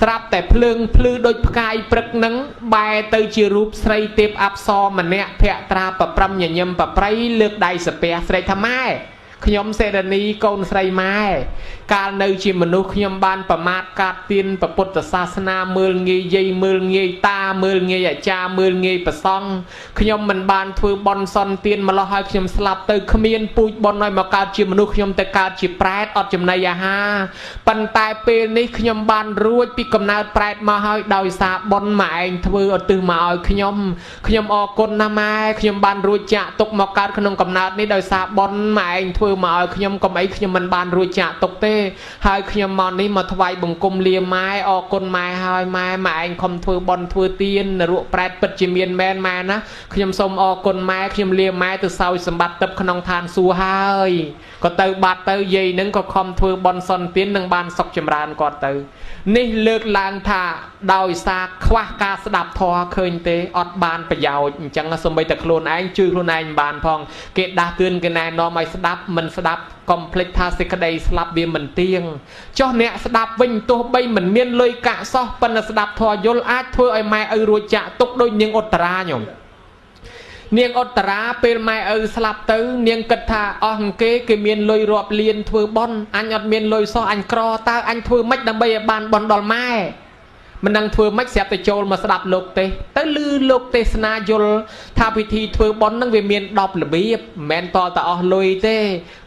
Speaker 1: ស្រាប់តែភ្លើងភ្លឺដូចផ្កាយព្រឹកនឹងបែរទៅជារូបស្រីទេពអប្សរម្នាក់ភក្ត្រាប្រព្រឹមញញឹមប្រប្រៃលើកដៃសាពះស្រែកថាម៉ែខ្ញុំសេរនីកូនស្រីម៉ែកាលនៅជាមនុស្សខ្ញុំបានប្រមាថកាត់ទានពុទ្ធសាសនាមើលងាយយាយមើលងាយតាមើលងាយអាចារ្យមើលងាយប្រសង់ខ្ញុំមិនបានធ្វើបន់សន់ទានម្លោះឲ្យខ្ញុំស្លាប់ទៅគ្មានពូជបន់ឲ្យមកកើតជាមនុស្សខ្ញុំទៅកើតជាប្រែតអត់ចំណីអាហារប៉ុន្តែពេលនេះខ្ញុំបានរួចពីកំណើតប្រែតមកហើយដោយសារបន់មកឯងធ្វើឧទ្ទិសមកឲ្យខ្ញុំអរគុណណាស់ម៉ែខ្ញុំបានរួចចាក់ទុកមកកើតក្នុងកំណើតនេះដោយសារបន់មកឯងធ្វើមកឲ្យខ្ញុំកុំអីខ្ញុំមិនបានរួចចាក់ទុកទេហើយខ្ញុំមកនេះមកថ្វាយបង្គំលាម៉ែអរគុណម៉ែហើយម៉ែឯងខំធ្វើបន់ធ្វើទានរក់ប្រែតពិតជាមានមែនម៉ែណាខ្ញុំសូមអរគុណម៉ែខ្ញុំលាម៉ែទៅសោយសម្បត្តិទឹកក្នុងឋានសួគ៌ហើយក៏ទៅបាត់ទៅយាយនឹងក៏ខំធ្វើបន់សន្ទាននឹងបានសុខចម្រើនគាត់ទៅនេះលើកឡើងថាដោយសារខ្វះការស្ដាប់ធម៌ឃើញទេអត់បានប្រយោជន៍អញ្ចឹងសូម្បីតែខ្លួនឯងជួយខ្លួនឯងមិនបានផងគេដាស់តឿនគេណែនាំឲ្យស្ដាប់មិនស្ដាប់កុំភ្លេចថាសេចក្តីស្លាប់វាមិនទៀងចុះអ្នកស្ដាប់វិញទោះបីមិនមានលុយកាក់សោះប៉ុន្តែស្ដាប់ធម៌យល់អាចធ្វើឲ្យម៉ែឪរួចចាក់ទុកដូចនាងឧត្តរាខ្ញុំនាងឧត្តរាពេលម៉ែឪស្លាប់ទៅនាងគិតថាអស់គេមានលុយរាប់លានធ្វើបន់អញអត់មានលុយសោះអញក្រតើអញធ្វើម៉េចដើម្បីឲ្យបានបន់ដល់ម៉ែមិនដឹងធ្វើម៉េចស្រាប់តែចូលមកស្ដាប់លោកទេទៅឮលោកទេសនាយល់ថាពិធីធ្វើបន់នឹងវាមាន10របៀបមិនមែនតតែអស់លុយទេ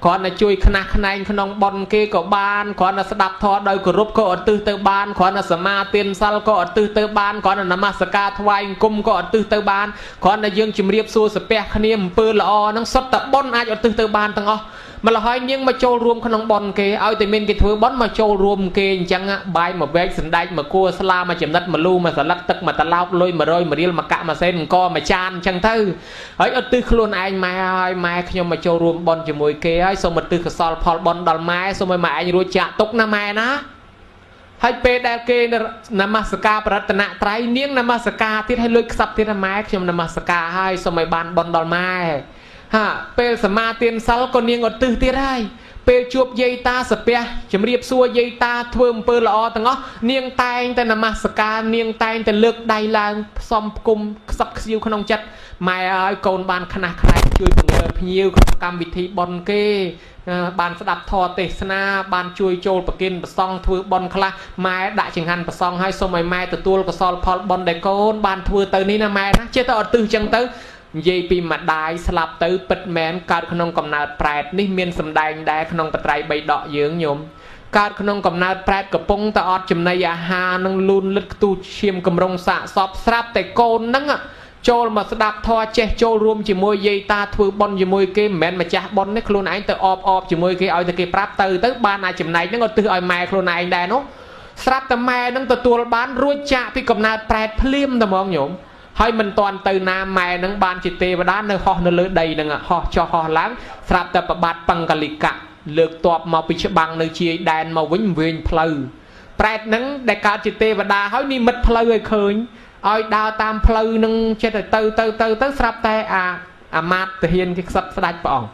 Speaker 1: គ្រាន់តែជួយខ្នះខ្នែងក្នុងបន់គេក៏បានគ្រាន់តែស្ដាប់ធម៌ដោយគោរពក៏ឧទ្ទិសទៅបានគ្រាន់តែសមាទានសិលក៏ឧទ្ទិសទៅបានគ្រាន់តែនមស្ការថ្វាយអង្គមក៏ឧទ្ទិសទៅបានគ្រាន់តែយើងជម្រាបសួរសាពះគ្នាអំពើល្អហ្នឹងសុទ្ធតែបន់អាចឧទ្ទិសទៅបានទាំងអស់ម្ល៉េះហើយនាងមកចូលរួមក្នុងបន់គេឲ្យតែមានគេធ្វើបន់មកចូលរួមគេអញ្ចឹងបាយមកវែកសណ្ដែកមកគួរស្លាមកចំណិតមកលូមកស្លឹកទឹកមកត្រឡោកលុយ100 1រៀលមកកាក់មកសេនអង្គមកចានអញ្ចឹងទៅហើយឧទ្ទិសខ្លួនឯងម៉ែហើយម៉ែខ្ញុំមកចូលរួមបន់ជាមួយគេហើយសូមឧទ្ទិសកុសលផលបន់ដល់ម៉ែសូមឲ្យម៉ែឯងរួចចាក់ទុកណាម៉ែណាហើយពេលដែលគេនមស្ការប្រតនត្រ័យនាងនមស្ការទៀតឲ្យលុយខ្សឹបទៀតណាម៉ែខ្ញុំនមស្ការហើយសូមឲ្យបានបន់ដល់ម៉ែហាពេលសមាទានសិលក៏នាងឧទ្ទិសទៀតហើយពេលជួបយាយតាសាពះជំរាបសួរយាយតាធ្វើអំពើល្អទាំងអស់នាងតែងតែនមស្ការនាងតែងតែលើកដៃឡើងផ្សំផ្គុំខ្សឹបខ្សៀវក្នុងចិត្តម៉ែឲ្យកូនបានខ្នះខ្នែងជួយពង្រើភ្ញៀវក្នុងកម្មវិធីបុណ្យគេបានស្ដាប់ធម៌ទេសនាបានជួយចូលប្រគិនប្រសង់ធ្វើបុណ្យខ្លះម៉ែដាក់ចង្ហាន់ប្រសង់ឲ្យសូមឲ្យម៉ែទទួលកុសលផលបុណ្យដែលកូនបានធ្វើទៅនេះណាម៉ែណាចេះតែឧទ្ទិសចឹងទៅនិយាយពីម្ដាយស្លាប់ទៅពិតមែនកើតក្នុងកំណើតប្រែតនេះមានសម្ដែងដែរក្នុងបត្រៃបីដកយើងញោមកើតក្នុងកំណើតប្រែតកំពុងតែអត់ចំណីអាហារនឹងលូនលិតខ្ទុះឈាមកំរុងសាកសពស្រាប់តែកូននឹងចូលមកស្ដាប់ធម៌ចេះចូលរួមជាមួយយាយតាធ្វើបុណ្យជាមួយគេមិនមែនម្ចាស់បុណ្យនេះខ្លួនឯងទៅអបជាមួយគេឲ្យតែគេប្រាប់ទៅបានអាចចំណែកនឹងឧទ្ទិសឲ្យម៉ែខ្លួនឯងដែរនោះស្រាប់តែម៉ែនឹងទទួលបានរួចចាកពីកំណើតប្រែតភ្លាមតែហ្មងញោមហើយមិនតាន់ទៅណាម៉ែនឹងបានជាទេវតានៅហោះនៅលើដីនឹងហោះចុះហោះឡើងស្រាប់តែប្របាទបង្កលិកៈលើកតបមកពីច្បាំងនៅជាយដែនមកវិញវិញផ្លូវប្រែតនឹងដែលកើតជាទេវតាហើយនិមិត្តផ្លូវឲ្យឃើញឲ្យដើរតាមផ្លូវនឹងចិត្តទៅស្រាប់តែអាមាត្យទាហានគេខ្សឹបស្ដាច់ព្រះអង្គ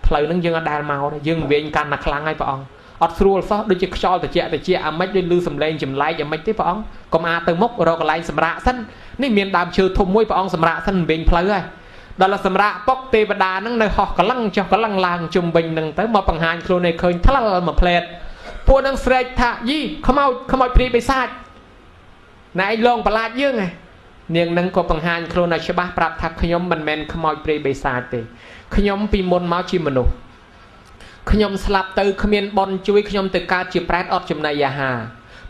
Speaker 1: ផ្លូវនឹងយើងអត់ដែលមកទេយើងវិញកាន់តែខ្លាំងឲ្យព្រះអង្គអត់ស្រួលសោះដូចជាខ្យល់ត្រជាក់អាម៉េចដូចលឺសំឡេងចម្លែកអាម៉េចទេព្រះអង្គកុំទៅមុខរកកន្លែងសម្រាកសិននេះមានដើមឈើធំមួយព្រះអង្គសម្រាកសិនវិញផ្លូវហើយដល់សម្រាកពុកទេវតានឹងនៅហោះកលឹងចុះកលឹងឡើងជុំវិញនឹងទៅមកបង្ហាញខ្លួនឲ្យឃើញថ្លល់មួយផ្លែតពួកនឹងស្រែកថាយីខ្មោចព្រាយបិសាចណែឯងលងប្រឡាចយើងហ៎នាងនឹងក៏បង្ហាញខ្លួនឲ្យច្បាស់ប្រាប់ថាខ្ញុំមិនមែនខ្មោចព្រាយបិសាចទេខ្ញុំពីមុនមកជាមនុស្សខ្ញុំស្លាប់ទៅគ្មានបនជួយខ្ញុំទៅកើតជាប្រែតអត់ចំណីអាហារ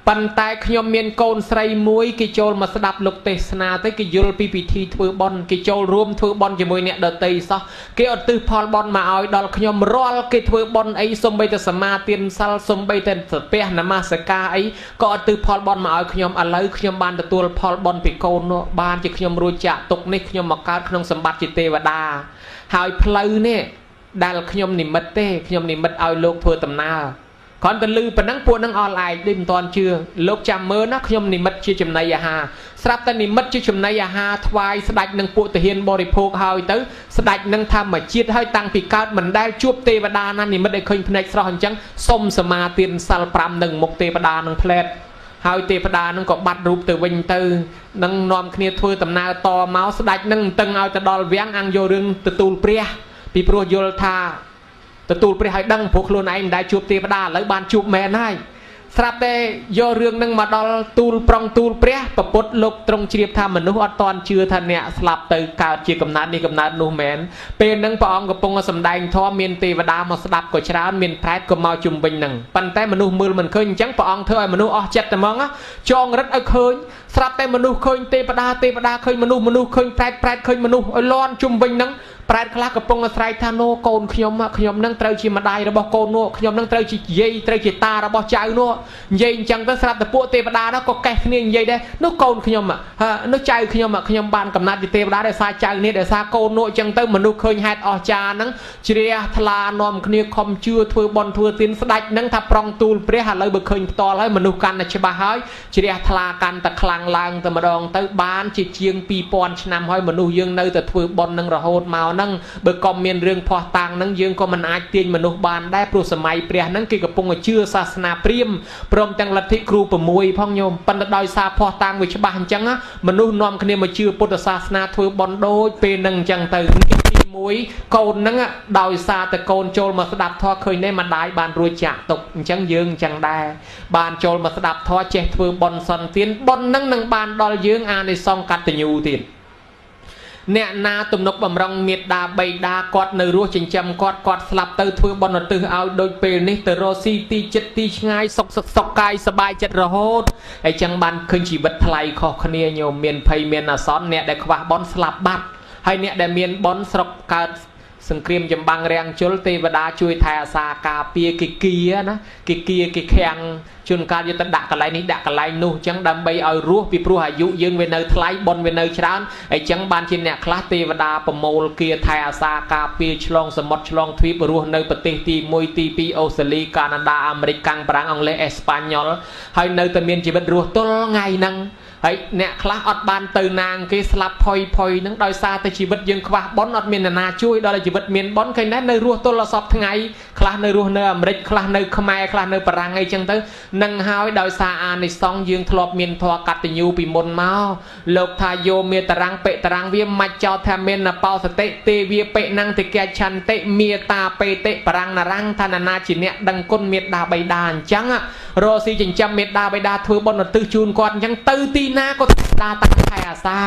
Speaker 1: ប៉ុន្តែខ្ញុំមានកូនស្រីមួយគេចូលមកស្ដាប់លោកទេសនាទៅគេយល់ពីពិធីធ្វើបន់គេចូលរួមធ្វើបន់ជាមួយអ្នកដតីសោះគេអត់ទិសផលបន់មកឲ្យដល់ខ្ញុំរាល់គេធ្វើបន់អីសំបីតែសមាទានសិលសំបីតែស្ពះនមស្ការអីក៏អត់ទិសផលបន់មកឲ្យខ្ញុំឥឡូវខ្ញុំបានទទួលផលបន់ពីកូននោះបានជាខ្ញុំរួចចាក់ទុកនេះខ្ញុំមកកើតក្នុងសម្បត្តិជាទេវតាហើយផ្លូវនេះដែលខ្ញុំនិមិត្តទេខ្ញុំនិមិត្តឲ្យលោកធ្វើដំណើរគ្រាន់តែលឺប៉ុណ្ណឹងពួកនឹងអល់ឯងដូចមិនទាន់ជឿលោកចាំមើលណាខ្ញុំនិមិត្តជាចំណីអាហារស្រាប់តែនិមិត្តជាចំណីអាហារថ្វាយស្ដេចនឹងពួកទាហានបរិភោគហើយទៅស្ដេចនឹងធម្មជាតិហើយតាំងពីកើតមិនដែលជួបទេវតាណានិមិត្តឲ្យឃើញភ្នែកស្រស់អញ្ចឹងសុំសមាទានសិល5នឹងមុខទេវតានឹងផ្លែតហើយទេវតានឹងក៏បាត់រូបទៅវិញទៅនឹងនាំគ្នាធ្វើដំណើរតមកស្ដេចនឹងតឹងឲ្យទៅដល់វាំងអង្គយករឿងទទួលព្រះពីព្រោះយល់ថាទទួលព្រះឲ្យដឹងព្រោះខ្លួនឯងមិនដែលជួបទេវតាឥឡូវបានជួបមែនហើយស្រាប់តែយករឿងនឹងមកដល់ទូលប្រងទូលព្រះប្រពុតលោកទ្រង់ជ្រាបថាមនុស្សអត់តន់ជឿថាអ្នកស្លាប់ទៅកើតជាកំណើតនេះកំណើតនោះមែនពេលហ្នឹងព្រះអង្គកំពុងសម្ដែងធម៌មានទេវតាមកស្ដាប់ក៏ច្រើនមានប្រែតក៏មកជុំវិញហ្នឹងប៉ុន្តែមនុស្សមើលមិនឃើញអញ្ចឹងព្រះអង្គធ្វើឲ្យមនុស្សអស់ចិត្តតែហ្មងចងរឹតឲ្យឃើញស្រាប់តែមនុស្សឃើញទេវតាឃើញមនុស្សឃើញប្រែតឃើញមនុស្សឲ្យលាន់ជុំវិញហ្នឹងប្រែតខ្លះកំពុងអាស្រ័យថានោះកូនខ្ញុំនឹងត្រូវជាម្ដាយរបស់កូននោះខ្ញុំនឹងត្រូវជាយាយត្រូវជាតារបស់ចៅនោះនិយាយអញ្ចឹងទៅស្រាប់តែពួកទេវតានោះក៏កេះគ្នានិយាយដែរនោះកូនខ្ញុំនោះចៅខ្ញុំបានកំណត់ជាទេវតាដោយសារចៅនេះដោយសារកូននោះអញ្ចឹងទៅមនុស្សឃើញហេតុអស្ចារ្យហ្នឹងជ្រះថ្លានាំគ្នាខំជឿធ្វើបន់ធ្វើទានស្ដេចហ្នឹងថាប្រងទូលព្រះឥឡូវបើឃើញផ្ទាល់ហើយមនុស្សកាន់តែច្បាស់ហើយជ្រះថ្លាកាន់តែខ្លាំងឡើងតែម្ដងទៅបានជាជាង 2000 ឆ្នាំហើយមនុស្សយើងនៅតែធ្វើបន់នឹងរហូតមកហ្នឹងបើកុំមានរឿងផោះតាំងហ្នឹងយើងក៏មិនអាចទាញមនុស្សបានដែរព្រោះសម័យព្រះហ្នឹងគេកំពុងជឿសាសនាព្រាហ្មណ៍ព្រមទាំងលទ្ធិគ្រូ6ផងញោមប៉ុន្តែដោយសារផោះតាំងវាច្បាស់អញ្ចឹងមនុស្សនាំគ្នាមកជឿពុទ្ធសាសនាធ្វើបន់ដូចពេលហ្នឹងអញ្ចឹងទៅទី1កូនហ្នឹងដោយសារតែកូនចូលមកស្ដាប់ធម៌ឃើញទេម្ដាយបានរួចចាក់ទុកអញ្ចឹងយើងអញ្ចឹងដែរបានចូលមកស្ដាប់ធម៌ចេះធ្វើបន់សន្តានបន់ហ្នឹងនឹងបានដល់យើងអានិសង្សកតញ្ញូទៀតអ្នកណាទំនុកបំរុងមេត្តាបៃតាគាត់នៅរស់ចិញ្ចឹមគាត់ស្លាប់ទៅធ្វើបន់ឧទ្ទិសឲ្យដូចពេលនេះទៅរកស៊ីទីចិត្តទីឆ្ងាយសុខកាយសบายចិត្តរហូតអញ្ចឹងបានឃើញជីវិតថ្លៃខុសគ្នាញោមមានភ័យមានអាសន្នអ្នកដែលខ្វះបន់ស្លាប់បាត់ហើយអ្នកដែលមានបន់ស្រុកកើតសង្គ្រាមចម្បាំងរាំងជលទេវតាជួយថែអាសាការពារគេគៀណាគេខាំងជួនកាលយកទៅដាក់កន្លែងនេះដាក់កន្លែងនោះអញ្ចឹងដើម្បីឲ្យរស់ពីព្រោះអាយុយើងវានៅថ្លៃបន់វានៅច្រើនអញ្ចឹងបានជាអ្នកខ្លះទេវតាប្រមូលគៀថែអាសាការពារឆ្លងសមុទ្រឆ្លងទ្វីបរស់នៅប្រទេសទី1ទី2អូស្ត្រាលីកាណាដាអាមេរិកកាំងប្រាំងអង់គ្លេសអេស្ប៉ាញ៉ុលហើយនៅតែមានជីវិតរស់ទល់ថ្ងៃហ្នឹងហើយអ្នកខ្លះអត់បានទៅណាងគេស្លាប់ផុយហ្នឹងដោយសារតែជីវិតយើងខ្វះបន់អត់មាននរណាជួយដល់ជីវិតមានបន់ឃើញដែរនៅរស់ទល់ដល់សពថ្ងៃខ្លះនៅរស់នៅអាមេរិកខ្លះនៅខ្មែរខ្លះនៅបារាំងអីចឹងទៅនឹងហើយដោយសារអានិសង្សយើងធ្លាប់មានធម៌កតញ្ញូពីមុនមកលោកថាយោមេតារាំងពេតារាំងវាមិនចោតថាមានបោសតិទេវាពេណੰតិកឆន្តិមេតាបេតិបរាំងនរាំងថាណាជាអ្នកដឹងគុណមេត្តាបៃតាអញ្ចឹងរស់ស៊ីចិញ្ចឹមមេត្តាបៃតាធ្វើបុណ្យឧទ្ទិសជូនគាត់អញ្ចឹងទៅទីណាក៏តាតាខែអាសា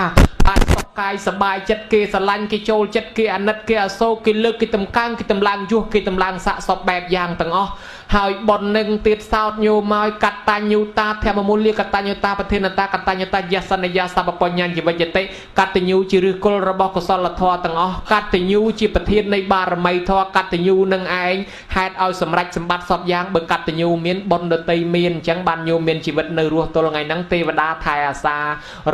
Speaker 1: បានសុខកាយសบายចិត្តគេស្រឡាញ់គេចូលចិត្តគេអាណិតគេអសោកគេលើកគេតម្កើងគេតម្លើងយុះគេតម្លើងសាកសពបែបយ៉ាងទាំងអស់ហើយបននឹងទៀតសោតញោមមកកតញ្ញូតាធម្មមូលកតញ្ញូតាប្រធានតាកតញ្ញូតាយសនយាសពបញ្ញជីវិតយតិកតញ្ញូជាឫសគល់របស់កុសលធម៌ទាំងអស់កតញ្ញូជាប្រធាននៃបារមីធម៌កតញ្ញូនឹងឯងហេតុឲ្យសម្រេចសម្បត្តិសពយ៉ាងបើកតញ្ញូមានបុណ្យដតីមានអញ្ចឹងបានញោមមានជីវិតនៅរស់ទល់ថ្ងៃហ្នឹងទេវតាថែអាសា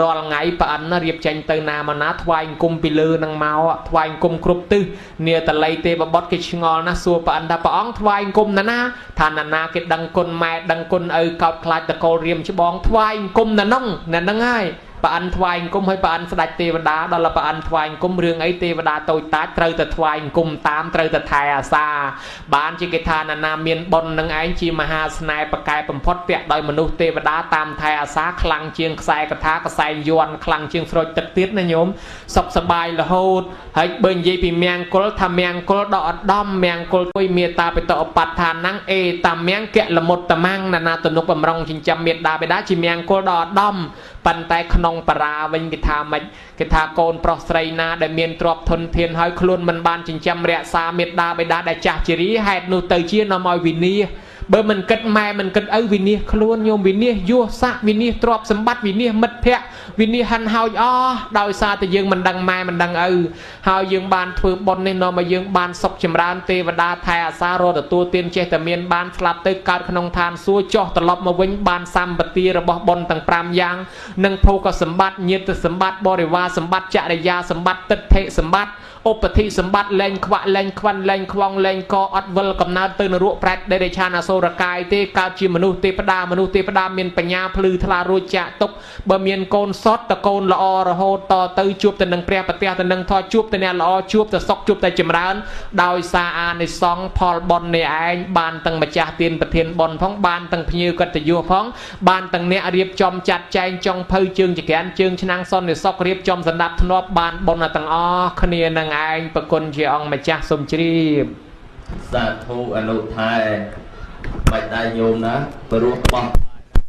Speaker 1: រាល់ថ្ងៃប្រអិនរៀបចេញទៅណាមកណាថ្វាយអង្គមពីលើនឹងមកថ្វាយអង្គមគ្រប់ទិសនាតល័យទេវបុត្រគេឆ្ងល់ណាស់សួរប្រអិនថាព្រះអង្គថ្វាយអង្គមណាថាណាគេដឹងគុណម៉ែដឹងគុណឪកោតខ្លាចតកូលរៀមច្បងថ្វាយអង្គមណាហ្នឹងហើយប្រអិនថ្វាយអង្គមឲ្យប្រអិនស្ដេចទេវតាដល់ប្រអិនថ្វាយអង្គមរឿងអីទេវតាតូចតាចត្រូវតែថ្វាយអង្គមតាមត្រូវតែថែអាសាបានជាគេថាណាមានបុណ្យនឹងឯងជាមហាស្នេហ៍ប្រកែបំផុតពាក់ដោយមនុស្សទេវតាតាមថែអាសាខ្លាំងជាងខ្សែកថាកសែងយ័ន្តខ្លាំងជាងស្រូចទឹកទៀតណាញោមសុខសบายរហូតហើយបើនិយាយពីមង្គលថាមង្គលដកឧត្តមមង្គលជួយមេត្តាបិតឧបដ្ឋានហ្នឹងអេតាមង្គលមុតតមាំងណាទំនុកបំរុងចិញ្ចឹមមេត្តាបិតាជាមង្គលដកឧត្តមប៉ុន្តែក្នុងបារាវិញគេថាម៉េចគេថាកូនប្រុសស្រីណាដែលមានទ្រព្យធនធានហើយខ្លួនមិនបានចិញ្ចឹមរក្សាមេត្តាបិតាដែលចាស់ជរាហេតុនោះទៅជានាំឲ្យវិនាស បើមិនគិតម៉ែមិនគិតឪវិនិច្ឆ័យខ្លួនញោមវិនិច្ឆ័យយោស័កវិនិច្ឆ័យទ្រព្យសម្បត្តិវិនិច្ឆ័យមិត្តភក្តិវិនិច្ឆ័យហាន់ហោចអស់ដោយសារតែយើងមិនដឹងម៉ែមិនដឹងឪហើយយើងបានធ្វើបុណ្យនេះនាំឲ្យយើងបានសុខចម្រើនទេវតាថែអាសាររទទួលទានចេះតែមានបានស្លាប់ទៅកើតក្នុងឋានសួគ៌ចុះត្រឡប់មកវិញបានសម្បទារបស់បុណ្យទាំង5យ៉ាងនិងភោគសម្បត្តិញាតិសម្បត្តិបរិវារសម្បត្តិចរិយាសម្បត្តិទិដ្ឋិសម្បត្តិឧបតិសម្បត្តិលែងខ្វាក់លែងខ្វិនលែងខ្វងលែងកអត់វិលកំណើតទៅនរកប្រែតដេរឆានអសូរកាយទេកើតជាមនុស្សទេវតាមានបញ្ញាភ្លឺថ្លារួចចាក់ទុកបើមានកូនសតតកូនល្អរហូតតទៅជួបទៅនឹងព្រះប្រទះទៅនឹងធម៌ជួបទៅអ្នកល្អជួបទៅសុខជួបទៅចម្រើនដោយសារអានិសង្ឃផលបុណ្យនេះឯងបានទាំងម្ចាស់ទានប្រធានបុណ្យផងបានទាំងភ្ញៀវកិត្តិយសផងបានទាំងអ្នករៀបចំចាត់ចែងចុងភៅជើងចក្រានជើងឆ្នាំងសន្និសុខរៀបចំសណ្ដាប់ធ្នាប់បានបុណ្យទាំងអស់គ្នានឹងឯងប្រគុណជាអង្គម្ចាស់សូមជ្រាប
Speaker 2: សាធុអនុថែបាច់ដៃញោមណាព្រោះបោះ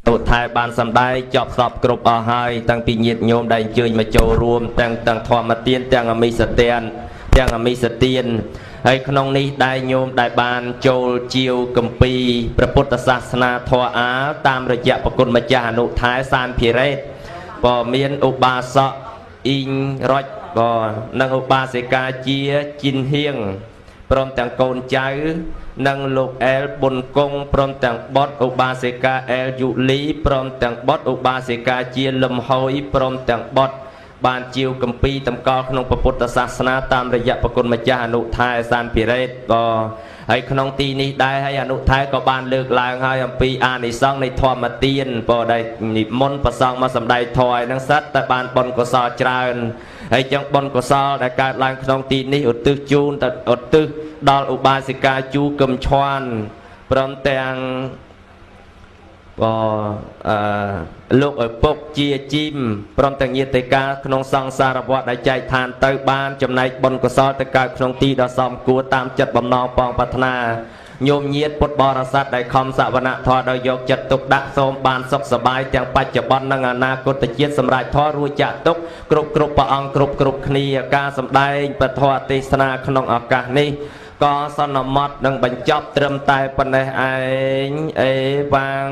Speaker 2: អនុថែបានសម្ដែងចប់សពគ្រប់អស់ហើយតាំងពីញាតិញោមដែលអញ្ជើញមកចូលរួមទាំងធម្មទានទាំងអមិសទានទាំងអមិសទានហើយក្នុងនេះដែលញោមដែលបានចូលជាវគម្ពីរព្រះពុទ្ធសាសនាធម៌អាលតាមរយៈប្រគុណម្ចាស់អនុថែសានភិរេតក៏មានឧបាសកអ៊ីងរ៉ុចក៏និងឧបាសិកាជាជីនហៀងព្រមទាំងកូនចៅនិងលោកអែលប៊ុនគង់ព្រមទាំងបុត្រឧបាសិកាអែលយូលីព្រមទាំងបុត្រឧបាសិកាជាលំហួយព្រមទាំងបុត្របានជាវគម្ពីរតម្កល់ក្នុងពុទ្ធសាសនាតាមរយៈប្រគុណម្ចាស់អនុថែសានភិរេតក៏ហើយក្នុងទីនេះដែរហើយអនុថែក៏បានលើកឡើងហើយអំពីអានិសង្ឃនៃធម្មទានក៏ដែលនិមន្តប្រសងមកសម្ដែងធម៌នឹងសិតតែបានបុណ្យកុសលច្រើនហើយចឹងបុណ្យកុសលដែលកើតឡើងក្នុងទីនេះឧទ្ទិសជូនទៅឧទ្ទិសដល់ឧបាសិកាជូកឹមឈ័នព្រមទាំងលោកឪពុកជាជីមព្រមទាំងញាតិកាក្នុងសង្សារវត្តដែលចែកឋានទៅបានចំណែកបុណ្យកុសលទៅកើតក្នុងទីដ៏សមគួរតាមចិត្តបំណងបងប្រាថ្នាញោមញាតិពុទ្ធបរិស័ទដែលខំសវនធម៌ដោយយកចិត្តទុកដាក់សូមបានសុខសប្បាយទាំងបច្ចុប្បន្ននិងអនាគតជាតិសម្រាប់ធម៌រួចចាក់ទុកគ្រប់ព្រះអង្គគ្រប់គ្នាការសម្ដែងពធទេសនាក្នុងឱកាសនេះក៏សន្មតនឹងបញ្ចប់ត្រឹមតែប៉ុណ្ណេះឯងអេបាំង